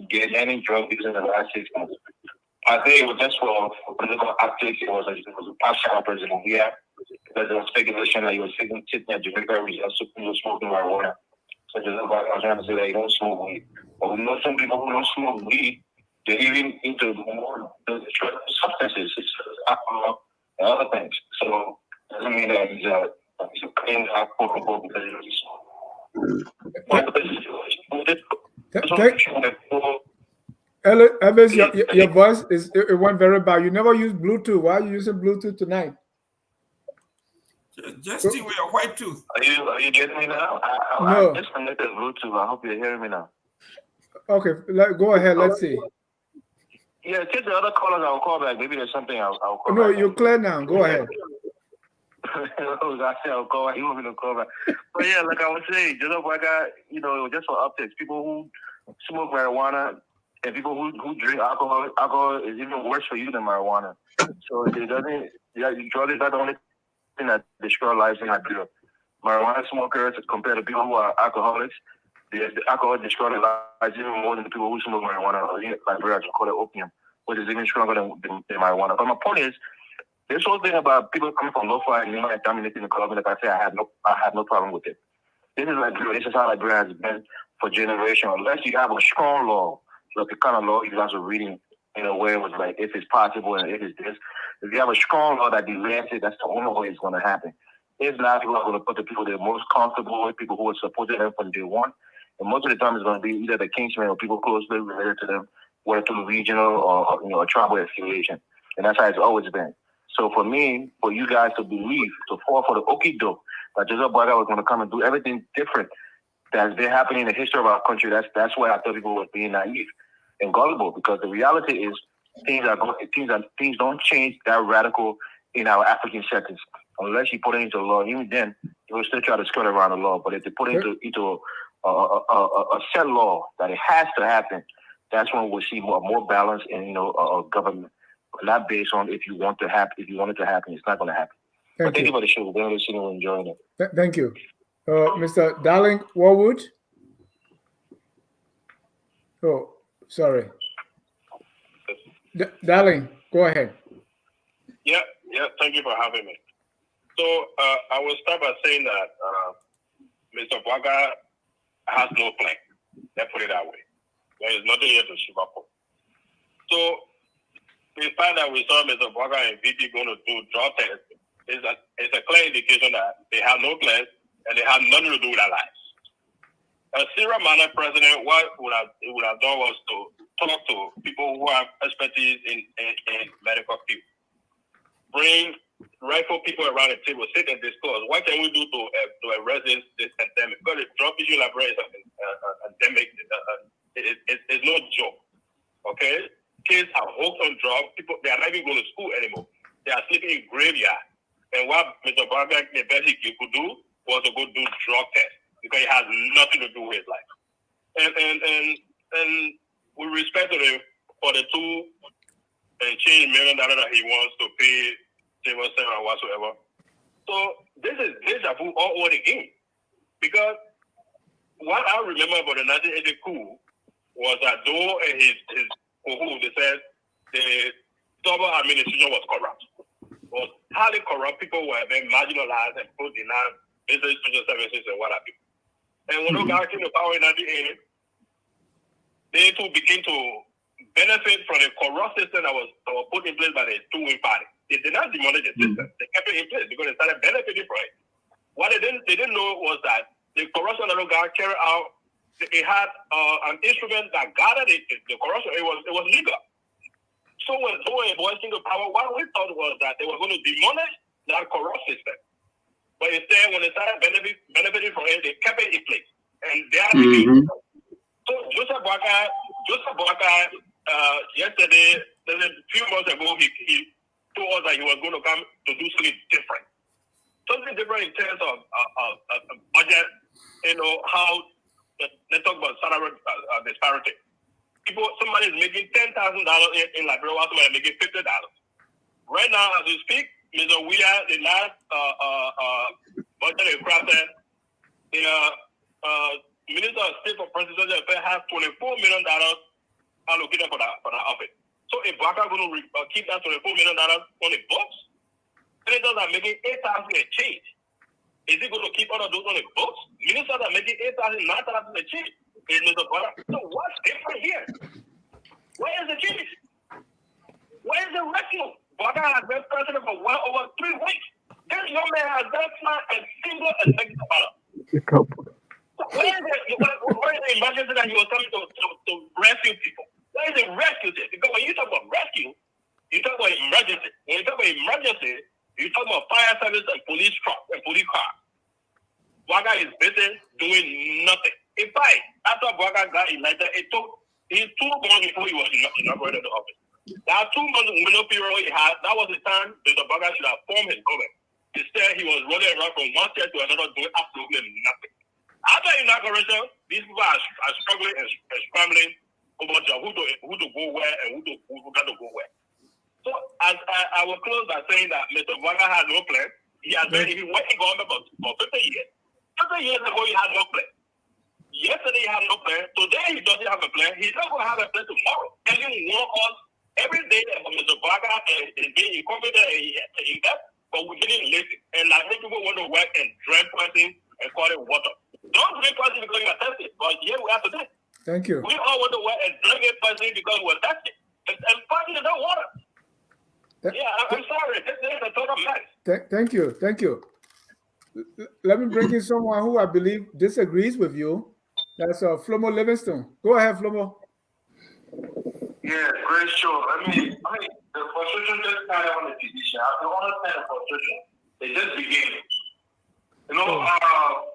get any drug use in the last 6 months. I think it was just for political optics. It was a partial president we had. Because there was speculation that he was sitting at Jamaica Resort smoking marijuana. such as I'm trying to say that you don't smoke weed. But we know some people who don't smoke weed, they're even into more substances, such as alcohol and other things. So it doesn't mean that he's a clean quote unquote because he doesn't smoke. Elvis, your voice it went very bad. You never use Bluetooth. Why are you using Bluetooth tonight? Just see with your white tooth. Are you getting me now? No. I disconnected Bluetooth. I hope you're hearing me now. Okay, go ahead. Let's see. Yeah, take the other callers. I'll call back. Maybe there's something I'll call back. No, you're clear now. Go ahead. I said I'll call back. You want me to call back? But yeah, like I was saying, just like just for updates, people who smoke marijuana and people who drink alcohol is even worse for you than marijuana. So it doesn't. Yeah, drugs is not the only thing that destroy lives in Liberia. Marijuana smokers compared to people who are alcoholics, the alcohol destroys their lives even more than the people who smoke marijuana. Or Liberia call it opium, which is even stronger than marijuana. But my point is, this whole thing about people coming from low-fi and dominating the club, like I say, I have no problem with it. This is Liberia. This is how Liberia has been for generations. Unless you have a strong law, like the kind of law you guys are reading in a way it was like, if it's possible and if it's this. If you have a strong law that demands it, that's the only way it's going to happen. If not, people are going to put the people they're most comfortable with, people who are supporting them from day one. And most of the time, it's going to be either the kingsmen or people closely related to them, whether through regional or tribal affiliation. And that's how it's always been. So for me, for you guys to believe, to fall for the okie doke, that Joseph Boaga was going to come and do everything different that's been happening in the history of our country, that's why I thought people were being naive and gullible, because the reality is things don't change that radical in our African settings unless you put it into law. Even then, you will still try to skirt around the law. But if they put it into a set law that it has to happen, that's when we'll see more balance in government. Not based on if you want it to happen. It's not going to happen. Thank you for the show. We're listening and enjoying it. Thank you. Mr. Darling Warwood. Oh, sorry. Darling, go ahead. Yeah. Thank you for having me. So I will start by saying that Mr. Boaga has no plan. Let's put it that way. There is nothing here to shiver for. So the fact that we saw Mr. Boaga and VP going to do drug tests is a clear indication that they have no plans and they have nothing to do with our lives. A Sierra Leone president, what he would have done was to talk to people who have expertise in medical field. Bring rightful people around the table, sit and discuss what can we do to arrest this pandemic. Because the drug issue in Liberia is a pandemic. It's no joke. Okay? Kids are hooked on drugs. People, they are not even going to school anymore. They are sleeping in graveyard. And what Mr. Boaga, the best he could do was to go do drug tests because it has nothing to do with his life. And with respect to for the $2 and change million that he wants to pay civil servant or whatsoever. So this is deja vu all over again. Because what I remember about the 1980 coup was that though his they said the double administration was corrupt. Was highly corrupt. People were being marginalized and put denied basic social services and what have you. And when those guys came to power in 1980, they too began to benefit from the corrupt system that was put in place by the two-wing party. They did not demolish the system. They kept it in place because they started benefiting from it. What they didn't know was that the corruption that those guys carried out, it had an instrument that gathered the corruption. It was legal. So when boys came to power, what we thought was that they were going to demolish that corrupt system. But instead, when they started benefiting from it, they kept it in place. And they had So Joseph Boaga, yesterday, a few months ago, he told us that he was going to come to do something different. Something different in terms of budget, how they talk about salary disparity. Somebody is making $10,000 in Liberia, while somebody is making $50. Right now, as we speak, Mr. William, the last budget crafted, the Minister of State for Presidential Affairs has $24 million allocated for that office. So if Boaga is going to keep that $24 million on the books, senators are making $8,000 a change. Is he going to keep all of those on the books? Ministers are making 8,000, 9,000 a chief. Is Mr. Butler? So what's different here? Where is the chief? Where is the rescue? Butler has been president for well over 3 weeks. This young man has not signed a single executive order. So where is the emergency that he was coming to rescue people? Where is the rescue there? Because when you talk about rescue, you talk about emergency. When you talk about emergency, you talk about fire service and police truck and police car. Bwaga is busy doing nothing. In fact, after Bwaga got elected, it took 2 months before he was inaugurated the office. That 2 months window period he had, that was the time Mr. Bwaga should have formed his government. Instead, he was running around from one state to another doing absolutely nothing. After inauguration, these people are struggling and scrambling over who to go where and who got to go where. So as I will close by saying that Mr. Bwaga has no plan. He went in government for 50 years. 50 years ago, he had no plan. Yesterday, he had no plan. Today, he doesn't have a plan. He's not going to have a plan tomorrow. Telling one of us every day that Mr. Bwaga is being incompetent and he invest, but we didn't listen. And like many people want to work and drink poison and call it water. Don't drink poison because you are thirsty. But here we are today. Thank you. We all want to work and drink it poison because we're thirsty. And poison is not water. I'm sorry. This is a total mess. Thank you. Thank you. Let me bring in someone who I believe disagrees with you. That's Flomo Livingston. Go ahead, Flomo. Yeah, great show. I mean, the frustration just started on the judicial. I don't understand the frustration. It just began. You know,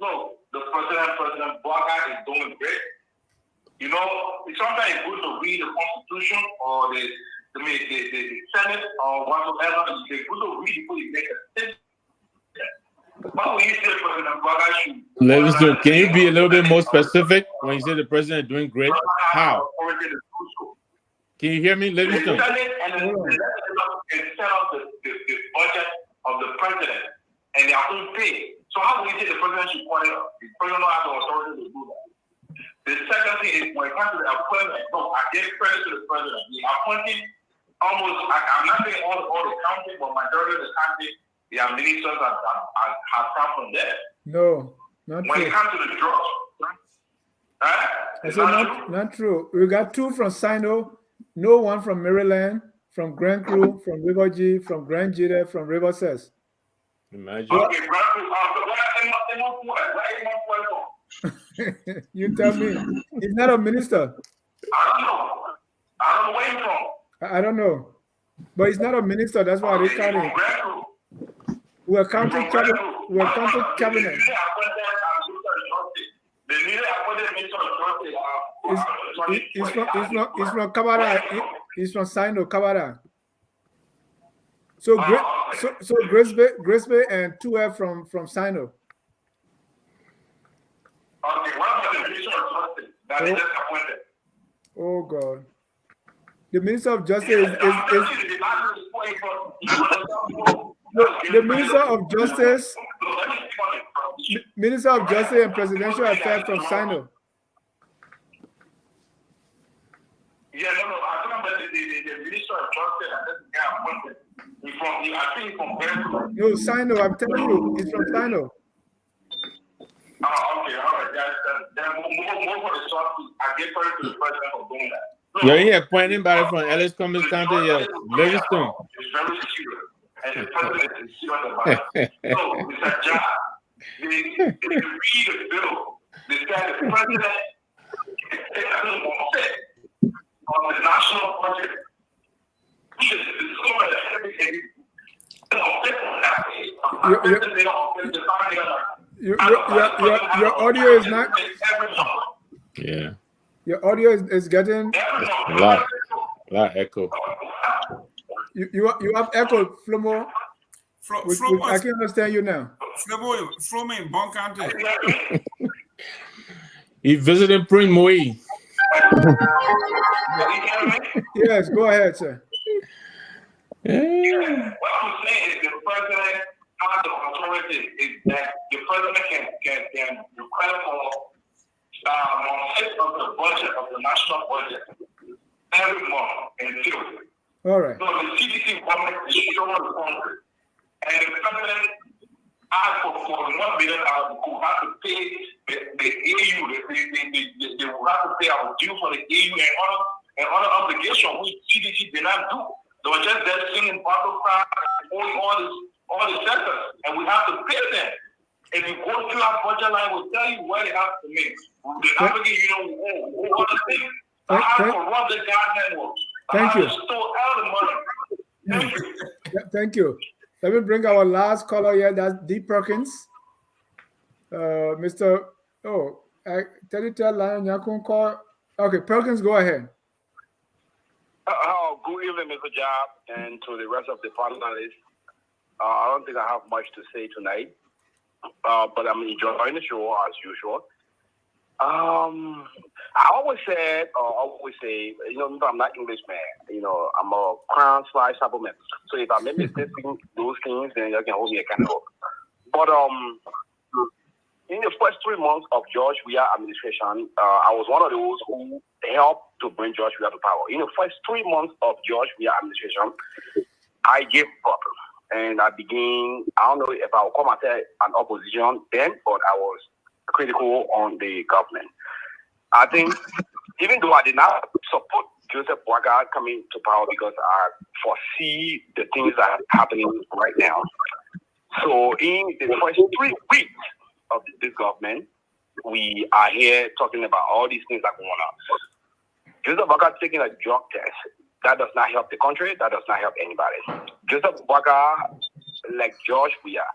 look, the President Bwaga is doing great. You know, sometimes it's good to read the Constitution or the Senate or whatsoever. It's good to read before you make a decision. What will you say President Bwaga should? Livingston, can you be a little bit more specific when you say the president is doing great? How? Can you hear me, Livingston? The Senate and the Legislature set up the budget of the president and their own pay. So how will you say the president should point it up? The president don't have the authority to do that. The second thing is when it comes to the appointment, I give credit to the president. The appointing almost, I'm not saying all the county, but majority of the county, their ministers have come from there. No, not when true. It comes to the drugs, right? I said not true. We got 2 from Sino, no one from Maryland, from Grand Crew, from River G, from Grand Jita, from River Cess. Imagine. Okay, Grand Crew, You tell me. He's not a minister. I don't know where he's from. I don't know. But he's not a minister. That's why they count him. We're counting cabinet. We're counting cabinet. He's from Kabara. He's from Sino, Kabara. So Grace Bay and 2F from Sino. Okay, what about the Minister of Justice that is just appointed? Oh God. The Minister of Justice the Minister of Justice, Minister of Justice and Presidential Affairs from Sino. Yeah, no, I talking about the Minister of Justice and this guy appointed. I think he's from Grand. No, Sino, I'm telling you, he's from Sino. Oh, okay, all right. Then more for the short. I give credit to the president for doing that. You're here appointing by from Ellis Cummins County, Livingston. It's very secure. And the president is secure about it. So, Mr. John, if you read the bill, they said the president on the national budget. Your audio is not. Yeah. Your audio is getting a lot echo. You have echo, Flomo. I can understand you now. Flomo in Bon County. He visited Prince Moïse. Yes, go ahead, sir. What I'm saying is the president has the authority is that the president can request for of the budget of the national budget every month until. All right. So the CDC government is showing the Congress, and the president ask for $1 million, who have to pay the AU, they will have to pay our due for the AU and other obligations which CDC did not do. They were just there singing battle cry, owing all the sectors, and we have to pay them. If you go through our budget line, we'll tell you what they have to make. The African Union will owe other things. I have to rob the goddamn world. Thank you. Stole all the money. Thank you. Thank you. Let me bring our last caller here. That's D. Perkins. Mr. Oh, tell Lion Yakun call. Okay, Perkins, go ahead. Good evening, Mr. Job, and to the rest of the panelists. I don't think I have much to say tonight, but I'm enjoying the show as usual. I always say, I'm not Englishman. I'm a crown/supplement. So if I make mistakes those things, then you can hold me accountable. But in the first 3 months of George Weah administration, I was one of those who helped to bring George Weah to power. In the first 3 months of George Weah administration, I gave up. And I don't know if I will come at an opposition then, but I was critical on the government. I think, even though I did not support Joseph Boakai coming to power because I foresee the things that are happening right now. So in the first 3 weeks of this government, we are here talking about all these things that are going on. Joseph Boakai taking a drug test. That does not help the country. That does not help anybody. Joseph Boakai, like George Weah,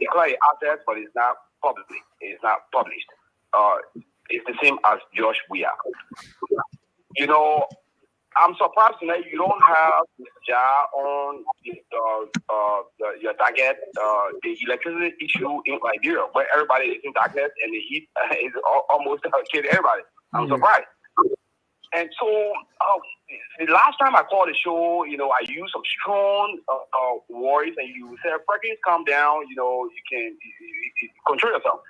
declare assets, but it's not public. It's not published. It's the same as George Weah. I'm surprised tonight you don't have Jar on your target, the electricity issue in Liberia, where everybody is in darkness and the heat is almost killing everybody. I'm surprised. And so the last time I called the show, I used some strong words, and you said, "Perkins, calm down. You can control yourself."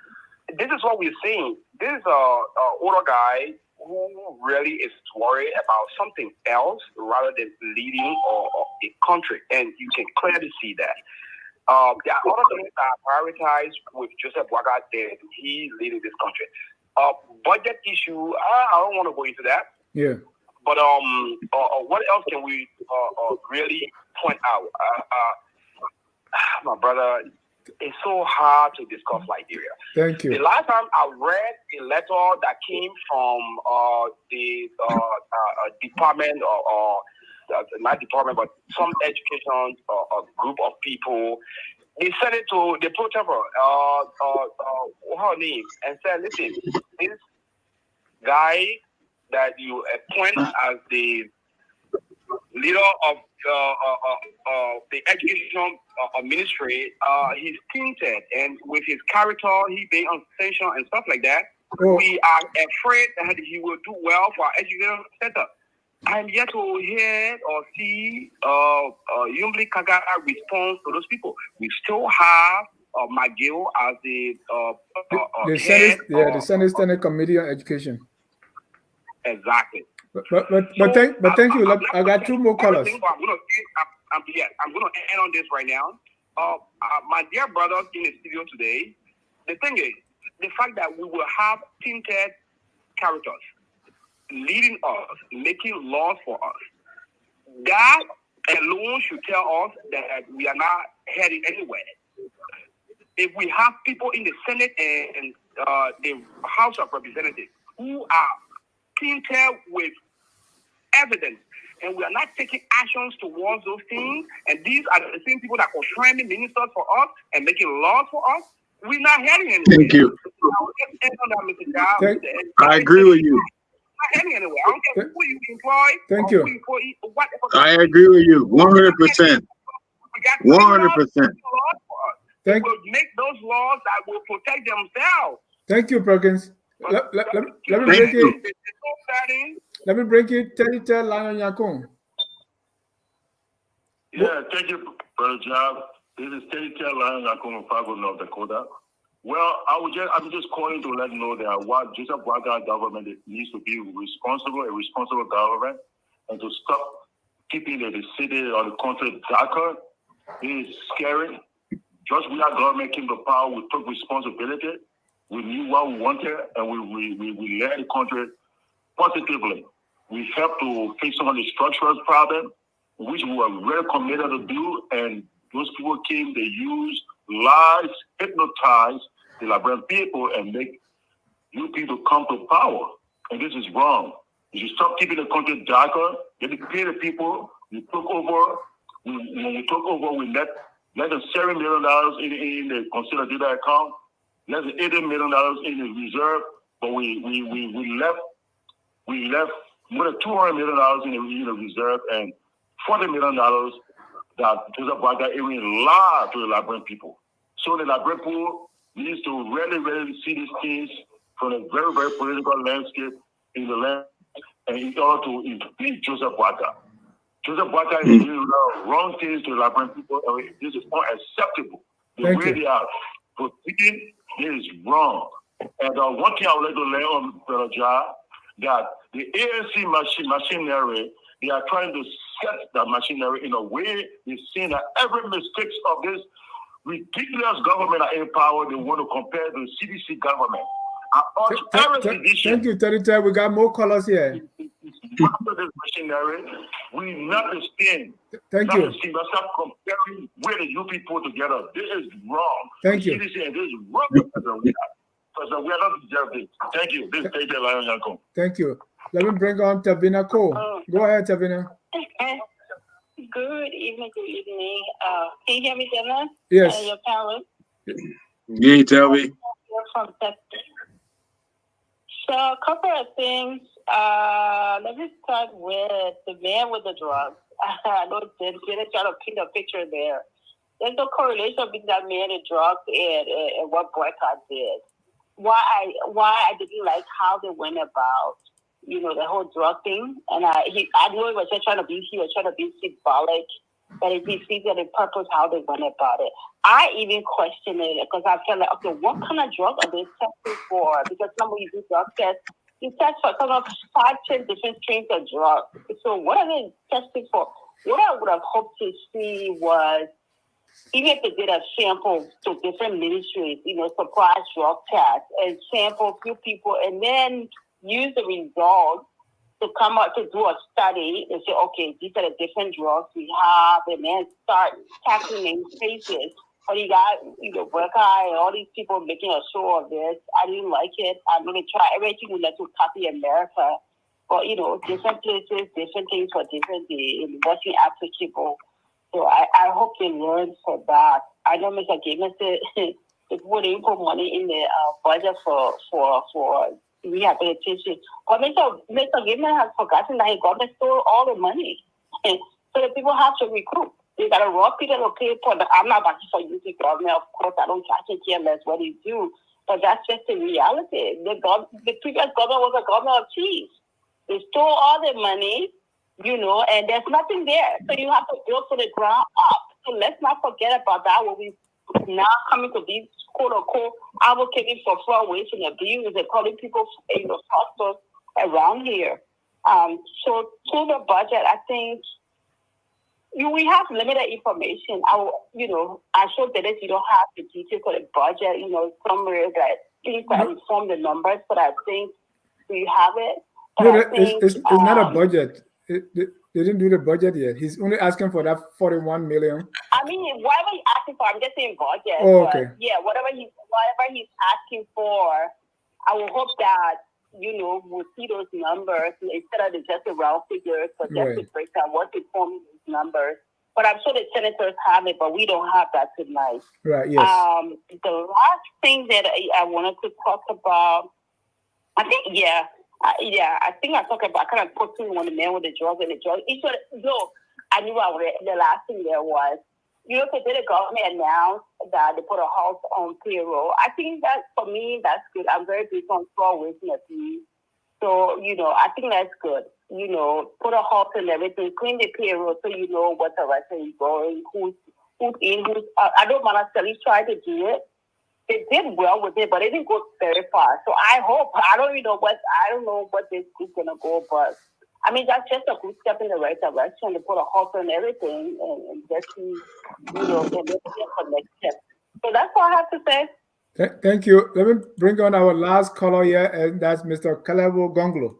This is what we're seeing. This is an older guy who really is worried about something else rather than leading a country, and you can clearly see that. There are other things that are prioritized with Joseph Boakai than he leading this country. Budget issue, I don't want to go into that. Yeah. But what else can we really point out? My brother, it's so hard to discuss Liberia. Thank you. The last time I read a letter that came from the department or not department, but some education group of people, they sent it to the pro-temporal, her name, and said, "Listen, this guy that you appoint as the leader of the education ministry, he's tainted, and with his character, he being unsanctioned and stuff like that. We are afraid that he will do well for our education center." I'm yet to hear or see Yumli Kaga response to those people. We still have McGill as the Senate Standing Committee on Education. Exactly. But thank you. I got 2 more callers. I'm going to end on this right now. My dear brothers in the studio today, the thing is, the fact that we will have tinted characters leading us, making laws for us, that alone should tell us that we are not heading anywhere. If we have people in the Senate and the House of Representatives who are tinted with evidence, and we are not taking actions towards those things, and these are the same people that confirming ministers for us and making laws for us, we're not heading anywhere. Thank you. I agree with you. Not heading anywhere. I don't care who you employ. Thank you. I agree with you 100%. 100%. They will make those laws that will protect themselves. Thank you, Perkins. Let me break it. Let me break it. Tell Lion Yakun. Yeah, thank you, Brother Job. This is Tell Lion Yakun from Fargo, North Dakota. Well, I'm just calling to let you know that what Joseph Boakai government needs to be a responsible government, and to stop keeping the city or the country darker. It is scary. just we, our government came to power, we took responsibility, we knew what we wanted, and we led the country positively. We helped to fix some of the structural problems, which we were very committed to do, and those people came, they used lies, hypnotize the Liberian people, and make you people come to power. And this is wrong. You should stop keeping the country darker, get to pay the people. We took over, when we took over, we let less than $7 million in the consolidated account, less than $80 million in the reserve, but we left more than $200 million in the reserve and $40 million that Joseph Boakai even lied to the Liberian people. So the Liberian people needs to really see these things from a very, very political landscape in the land, and in order to impeach Joseph Boakai. Joseph Boakai is doing wrong things to the Liberian people, and this is unacceptable. The way they are proceeding, this is wrong. And one thing I would like to lay on Brother Jah, that the ANC machinery, they are trying to set the machinery in a way they're seeing that every mistake of this ridiculous government are in power, they want to compare to the CDC government. Thank you, Terry. We got more callers here. After this machinery, we not to stand. Thank you. Stop comparing with the you people together. This is wrong. Thank you. CDC, this is wrong because we are not deserving. Thank you. This is Tate Lion Yanko. Thank you. Let me bring on Tavina Cole. Go ahead, Tavina. Good evening. Can you hear me, Dennis? Yes. And your parents? Yeah, tell me. From Texas. So a couple of things. Let me start with the man with the drugs. I know they're trying to paint a picture there. There's no correlation between that man and drugs and what Boycott did. Why I didn't like how they went about, the whole drug thing. And I know he was trying to be symbolic, but it defeated the purpose how they went about it. I even questioned it because I felt like, okay, what kind of drug are they testing for? Because when you do drug tests, you test for some of 5-10 different strains of drugs. So what are they testing for? What I would have hoped to see was, even if they did a sample to different ministries, surprise drug tests and sample a few people and then use the results to come out to do a study and say, okay, these are the different drugs we have, and then start tackling these cases. But you got, Boakai and all these people making a show of this. I didn't like it. I'm going to try everything we let to copy America. But, different places, different things for different days, wasn't applicable. So I hope they learn for that. I know Mr. Gaiman said they wouldn't put money in the budget for rehabilitation. But Mr. Gaiman has forgotten that he government stole all the money. And so the people have to recruit. They got to rob people to pay for the. I'm not about to use the government. Of course, I don't care less what he do. But that's just the reality. The previous government was a government of cheese. They stole all the money, and there's nothing there. So you have to build from the ground up. So let's not forget about that when we now coming to these quote-unquote advocating for fraud, waste, and abuse and calling people, fraudsters around here. So to the budget, I think we have limited information. I showed that you don't have the details for the budget, somewhere that things that inform the numbers, but I think we have it. No, it's not a budget. They didn't do the budget yet. He's only asking for that 41 million. I mean, whatever he's asking for, I'm just saying budget. Oh, okay. Yeah, whatever he's asking for, I will hope that, we'll see those numbers instead of just the round figures, but just to break down what they form these numbers. But I'm sure the senators have it, but we don't have that tonight. Right, yes. The last thing that I wanted to talk about, I think I talked about, I kind of put through on the man with the drugs and the drugs. I knew the last thing there was, today the government announced that they put a halt on payroll. I think that, for me, that's good. I'm very big on fraud, waste, and abuse. So, I think that's good. Put a halt on everything, clean the payroll so you know what direction is going, who's in, I don't want to try to do it. They did well with it, but it didn't go very far. So I hope, I don't know what this is going to go, but I mean, that's just a good step in the right direction to put a halt on everything and just see, and let's get the next step. So that's all I have to say. Thank you. Let me bring on our last caller here, and that's Mr. Kalebo Gonglo.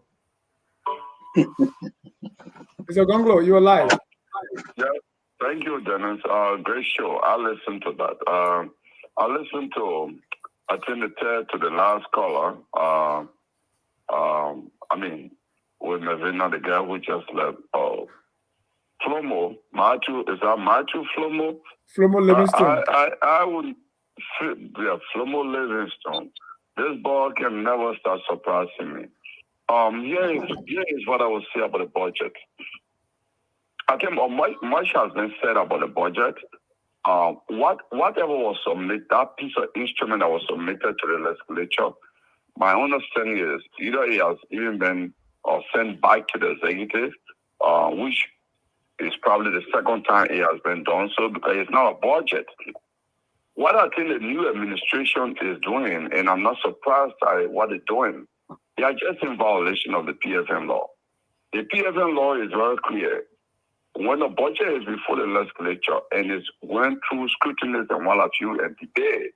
Mr. Gonglo, you're live. Yeah, thank you, Dennis. Great show. I listened to that. I listened to, I think, the third to the last caller. I mean, with Mavina, the guy who just left. Flomo, Matthew, is that Matthew Flomo? Flomo Livingstone. I would, yeah, Flomo Livingstone. This ball can never start surprising me. Here is what I will say about the budget. I think much has been said about the budget. Whatever was submitted, that piece of instrument that was submitted to the legislature, my understanding is either it has even been sent back to the executive, which is probably the second time it has been done so, because it's not a budget. What I think the new administration is doing, and I'm not surprised by what they're doing, they are just in violation of the PFM law. The PFM law is very clear. When the budget is before the legislature and is went through scrutiny and what have you and debate,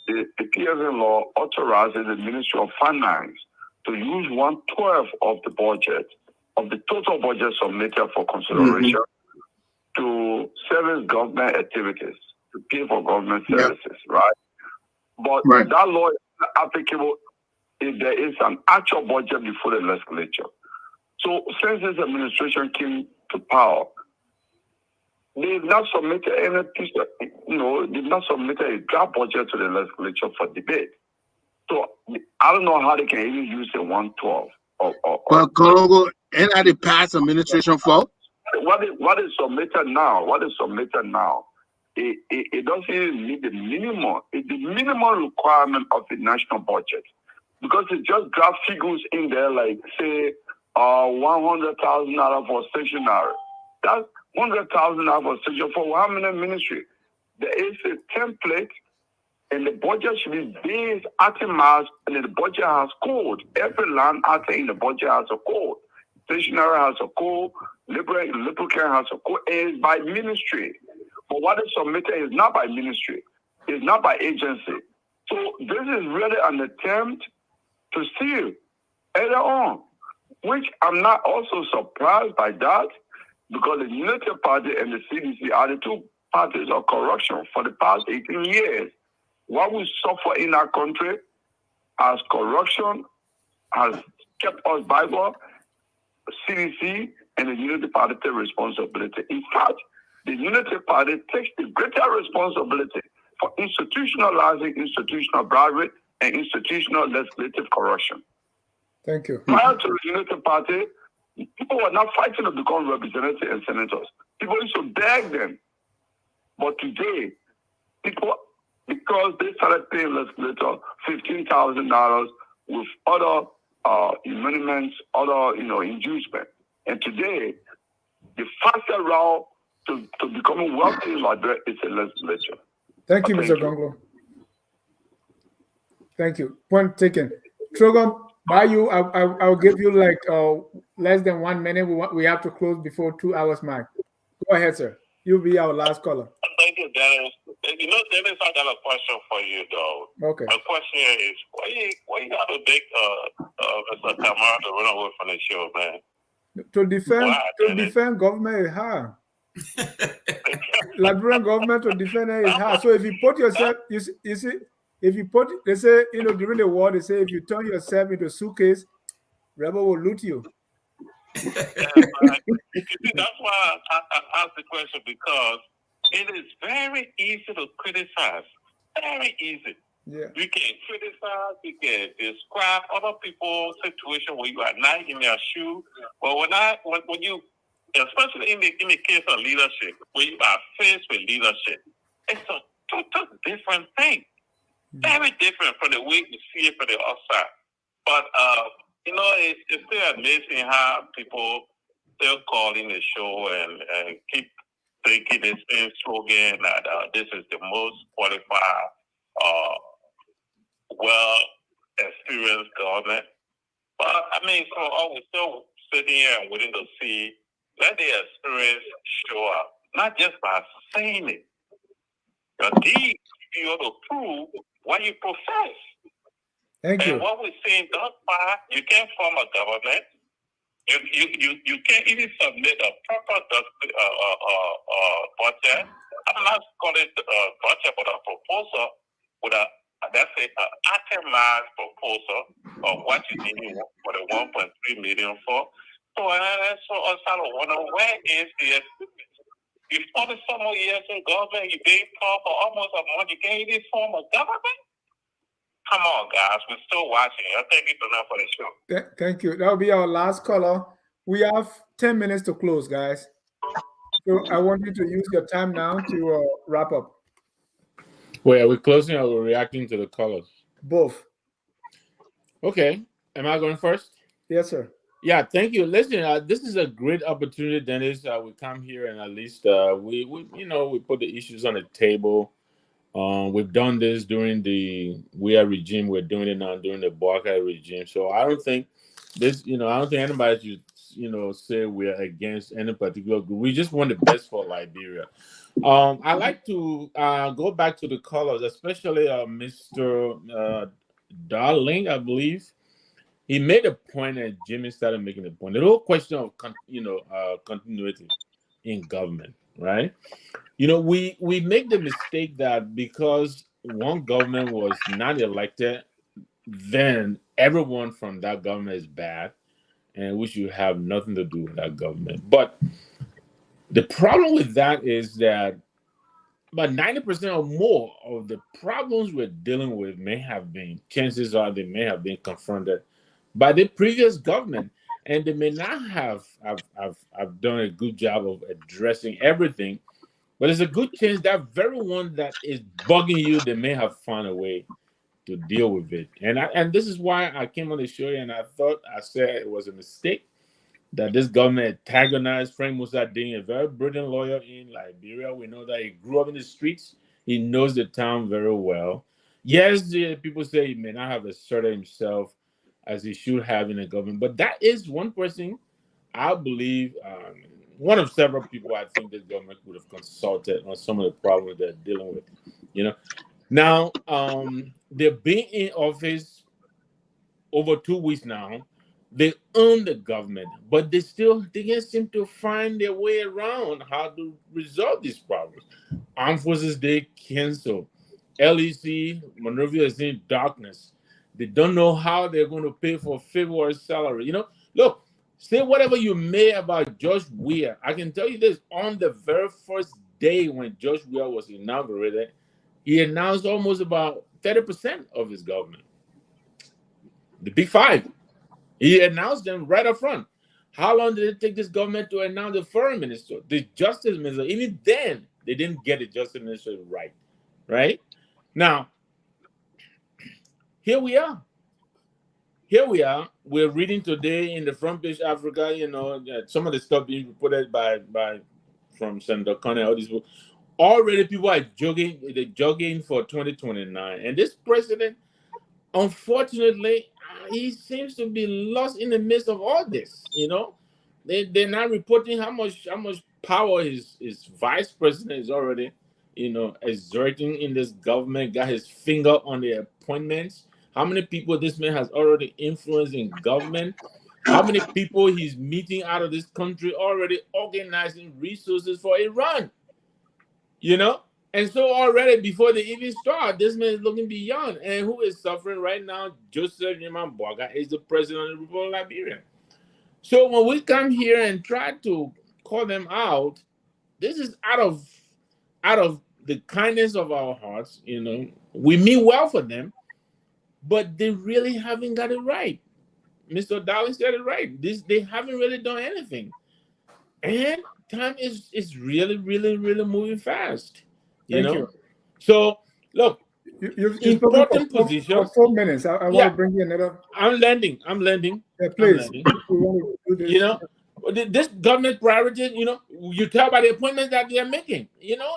the PFM law authorizes the Ministry of Finance to use 1/12 of the budget, of the total budget submitted for consideration to service government activities, to pay for government services, right? But that law is not applicable if there is an actual budget before the legislature. So since this administration came to power, they've not submitted any piece of, they've not submitted a draft budget to the legislature for debate. So I don't know how they can even use the 1/12. But Congo, ain't that the past administration fault? What is submitted now? It doesn't even meet the minimum. It's the minimum requirement of the national budget, because it just draft figures in there like say $100,000 for stationery. That's $100,000 for stationery for how many ministry? There is a template, and the budget should be based itemized, and the budget has code. Every line item in the budget has a code. Stationery has a code. Lubricant has a code. And it's by ministry. But what is submitted is not by ministry. It's not by agency. So this is really an attempt to steal earlier on, which I'm not also surprised by that, because the Unity Party and the CDC are the two parties of corruption for the past 18 years. What we suffer in our country as corruption has kept us backward. CDC and the Unity Party take responsibility. In fact, the Unity Party takes the greater responsibility for institutionalizing institutional bribery and institutional legislative corruption. Thank you. Prior to the Unity Party, people were not fighting to become representatives and senators. People used to beg them. But today, people, because they started paying legislators $15,000 with other emoluments, other inducement. And today, the fastest route to becoming wealthy like that is a legislature. Thank you, Mr. Gonglo. Thank you. Point taken. Trogon, by you, I'll give you like less than 1 minute. We have to close before 2 hours mark. Go ahead, sir. You'll be our last caller. Thank you, Dennis. Dennis, I got a question for you, though. Okay. My question is, why you got to take Mr. Tamara to run away from the show, man? To defend government is hard. Liberian government to defend it is hard. So if you put yourself, you see, if you put, they say, during the war, they say if you turn yourself into a suitcase, rebel will loot you. Yeah, that's why I asked the question, because it is very easy to criticize. Very easy. Yeah. You can criticize, you can describe other people's situation where you are not in their shoe. But when you, especially in the case of leadership, when you are faced with leadership, it's a total different thing. Very different from the way you see it from the outside. But it's still amazing how people still call in the show and keep thinking the same slogan that this is the most qualified, well-experienced government. But so are we still sitting here and waiting to see, let the experience show up, not just by saying it. Your deeds you to prove what you profess. Thank And you. what we're saying thus far, you can't form a government. You can't even submit a proper budget. I'm not calling it a budget, but a proposal with that's an itemized proposal of what you need for the 1.3 million for. So I start to wonder, where is the you 40 some more years in government, you paid for almost a month, you can't even form a government? Come on, guys, we're still watching. Thank you enough for the show. Thank you. That'll be our last caller. We have 10 minutes to close, guys. So I want you to use your time now to wrap up. Wait, are we closing or are we reacting to the callers? Both. Okay. Am I going first? Yes, sir. Yeah, thank you. Listen, this is a great opportunity, Dennis. We come here and at least we put the issues on the table. We've done this during the WEA regime. We're doing it now during the Barca regime. So I don't think anybody should, say we're against any particular group. We just want the best for Liberia. I like to go back to the callers, especially Mr. Darling, I believe. He made a point, and Jimmy started making a point. The whole question of continuity in government, right? We make the mistake that because one government was not elected, then everyone from that government is bad, and we should have nothing to do with that government. But the problem with that is that about 90% or more of the problems we're dealing with chances are they may have been confronted by the previous government, and they may not have done a good job of addressing everything. But there's a good chance that very one that is bugging you, they may have found a way to deal with it. And this is why I came on the show and I said it was a mistake that this government antagonized Frank Musa Ding, a very brilliant lawyer in Liberia. We know that he grew up in the streets. He knows the town very well. Yes, people say he may not have asserted himself as he should have in the government, but that is one person, I believe, one of several people I think this government would have consulted on some of the problems they're dealing with. Now, they've been in office over 2 weeks now. They own the government, but they can't seem to find their way around how to resolve these problems. Armed Forces Day canceled. LEC, Monrovia is in darkness. They don't know how they're going to pay for February's salary. Look, say whatever you may about George Weah. I can tell you this, on the very first day when George Weah was inaugurated, he announced almost about 30% of his government. The Big Five. He announced them right up front. How long did it take this government to announce the foreign minister, the justice minister? Even then, they didn't get the justice minister right? Now, here we are. We're reading today in the front page Africa, some of the stuff being reported from Senator Connor, all these people. Already people are jogging for 2029. And this president, unfortunately, he seems to be lost in the midst of all this. They're not reporting how much power his vice president is already, exerting in this government, got his finger on the appointments. How many people this man has already influenced in government? How many people he's meeting out of this country already organizing resources for Iran? And so already before they even start, this man is looking beyond. And who is suffering right now? Joseph Boaga is the president of the Republic of Liberia. So when we come here and try to call them out, this is out of the kindness of our hearts. We mean well for them, but they really haven't got it right. Mr. Darling said it right. They haven't really done anything. And time is really, really, really moving fast. Thank you. So, look, you've important position. For 4 minutes. I want to bring you another. I'm landing. Yeah, please. This government priority, you tell by the appointments that they are making.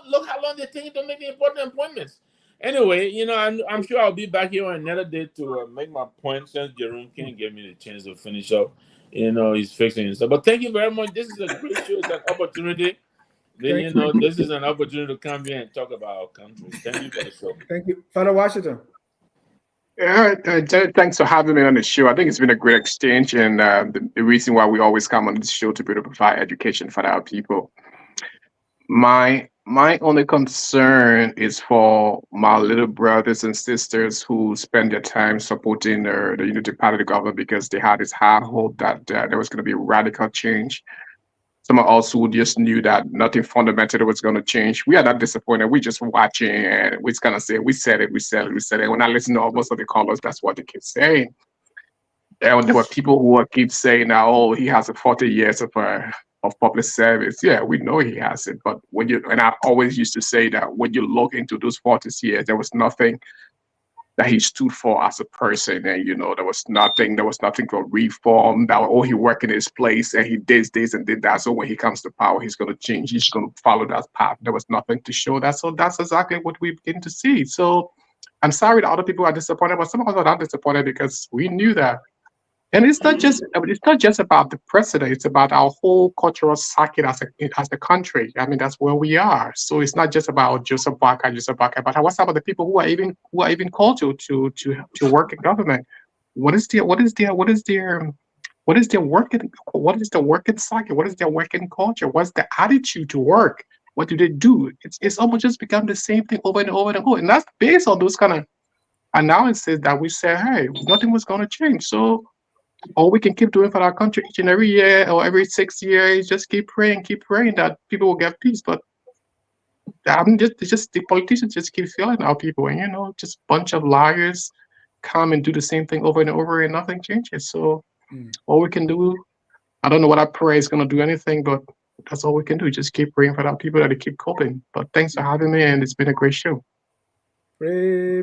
Look how long they're taking to make the important appointments. Anyway, I'm sure I'll be back here on another day to make my point since Jerome can't give me the chance to finish up. He's fixing himself. But thank you very much. This is a great show. It's an opportunity You know, this is an opportunity to come here and talk about our country. Thank you for the show. Thank you. Father Washington. Yeah, Janet, thanks for having me on the show. I think it's been a great exchange, and the reason why we always come on this show to be able to provide education for our people. My only concern is for my little brothers and sisters who spend their time supporting the Unity Party government because they had this high hope that there was going to be radical change. Some of us who just knew that nothing fundamental was going to change. We are not disappointed. We're just watching and we just kind of say, we said it. When I listen to most of the callers, that's what they keep saying. And there were people who keep saying now, oh, he has 40 years of public service. Yeah, we know he has it. But and I always used to say that when you look into those 40 years, there was nothing that he stood for as a person. And, there was nothing for reform that, he worked in his place and he did this and did that. So when he comes to power, he's going to change. He's going to follow that path. There was nothing to show that. So that's exactly what we begin to see. So I'm sorry that other people are disappointed, but some of us are not disappointed because we knew that. And it's not just about the president. It's about our whole cultural psyche as a country. I mean, that's where we are. So it's not just about Joseph Boakai, but what's about the people who are even called to work in government? What is their working psyche? What is their working culture? What's their attitude to work? What do they do? It's almost just become the same thing over and over and over. And that's based on those kind of analysis that we say, hey, nothing was going to change. So all we can keep doing for our country each and every year or every 6 years is just keep praying that people will get peace. But just the politicians just keep failing our people, and just a bunch of liars come and do the same thing over and over, and nothing changes. So all we can do, I don't know what I pray is going to do anything, but that's all we can do. Just keep praying for our people that they keep coping. But thanks for having me, and it's been a great show. Pray,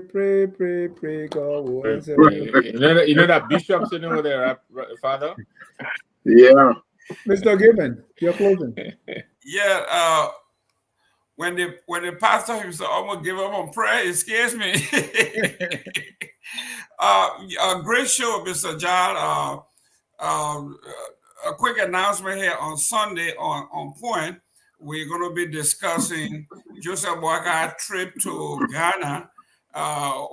God will answer. You know that bishop sitting over there, Father? Yeah. Mr. Gibbon, you're closing. Yeah, when the pastor himself almost give up on prayer, it scares me. A great show, Mr. John. A quick announcement here on Sunday on Point. We're going to be discussing Joseph Boakai's trip to Ghana.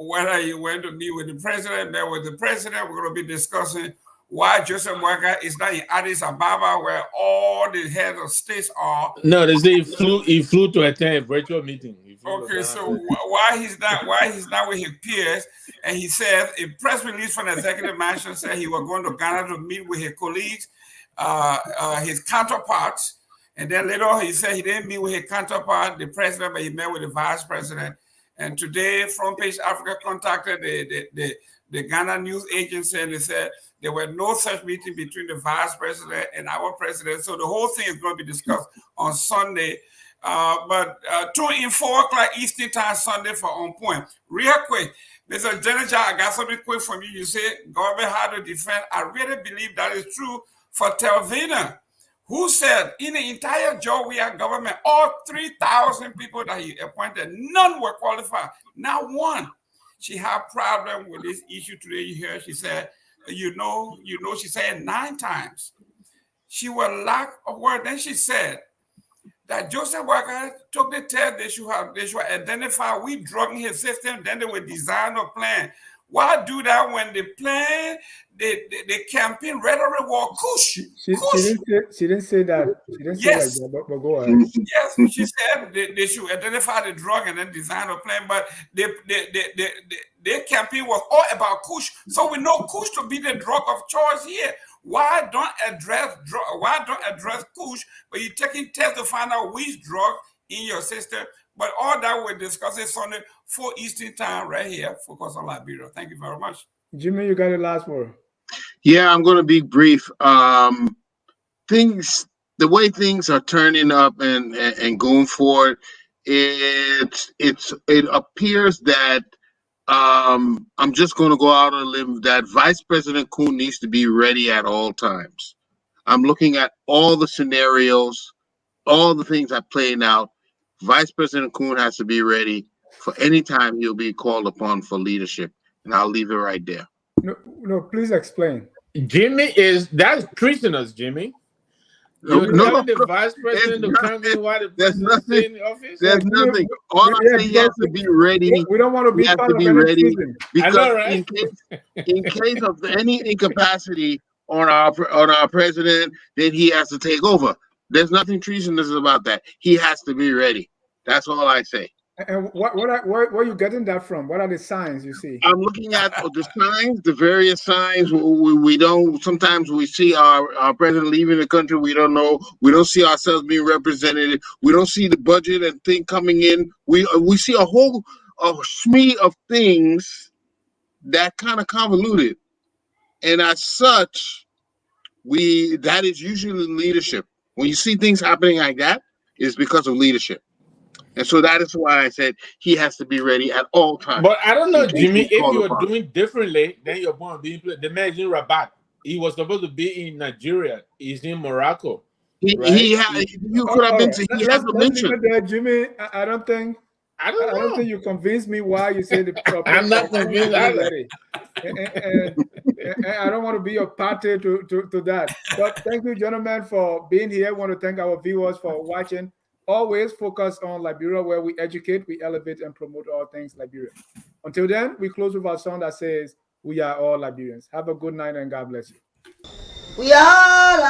Whether he went to meet with the president, met with the president, we're going to be discussing why Joseph Boakai is not in Addis Ababa, where all the heads of states are. No, they say he flew to attend a virtual meeting. Okay, so why he's not with his peers? And he said a press release from the executive mansion said he was going to Ghana to meet with his colleagues, his counterparts. And then later on, he said he didn't meet with his counterpart, the president, but he met with the vice president. And today, Front Page Africa contacted the Ghana news agency, and they said there were no such meeting between the vice president and our president. So the whole thing is going to be discussed on Sunday. But tune in 4 o'clock Eastern Time Sunday for On Point. Real quick, Mr. Jennifer, I got something quick from you. You said government had to defend. I really believe that is true for Telvina, who said in the entire Georgia government, all 3,000 people that he appointed, none were qualified, not one. She had a problem with this issue today. You hear, she said, she said 9 times. She was lack of word. Then she said that Joseph Boakai took the test. They should identify we drug in his system. Then they would design a plan. Why do that when they plan the campaign rhetoric war? Kush. She didn't say that. She didn't say Yes. like that, but go ahead. Yes, she said they should identify the drug and then design a plan. But their campaign was all about Kush. So we know Kush to be the drug of choice here. Why don't address Kush, but you're taking tests to find out which drug in your system? But all that we're discussing Sunday, 4 Eastern Time, right here, Focus on Liberia. Thank you very much. Jimmy, you got the last word. Yeah, I'm going to be brief. The way things are turning up and going forward, it appears that I'm just going to go out on a limb that Vice President Kuhn needs to be ready at all times. I'm looking at all the scenarios, all the things that are playing out. Vice President Kuhn has to be ready for any time he'll be called upon for leadership. And I'll leave it right there. No, please explain. Jimmy that's treasonous, Jimmy. You're No, telling the vice president to come in while the president stay in the office? There's nothing. All I'm saying, he has to be ready. We don't want to He be has part to of be any ready treason. I because know, right? in case of any incapacity on our president, then he has to take over. There's nothing treasonous about that. He has to be ready. That's all I say. And where are you getting that from? What are the signs you see? I'm looking at the signs, the various signs. We don't, sometimes we see our president leaving the country. We don't know. We don't see ourselves being represented. We don't see the budget and thing coming in. We see a whole smear of things that kind of convoluted. And as such, that is usually leadership. When you see things happening like that, it's because of leadership. And so that is why I said he has to be ready at all times. But I don't know, in case Jimmy, he's if called you were upon. doing differently, then your point being played. The man is in Rabat. He was supposed to be in Nigeria. He's in Morocco. You could have been. He Let's has a leave mission. it there, Jimmy. I don't think. I don't know. think you convinced me why you say the I'm not convinced either. ready. And I don't want to be a party to that. But thank you, gentlemen, for being here. I want to thank our viewers for watching. Always focus on Liberia, where we educate, we elevate, and promote all things Liberia. Until then, we close with our song that says, "We are all Liberians." Have a good night and God bless you. We are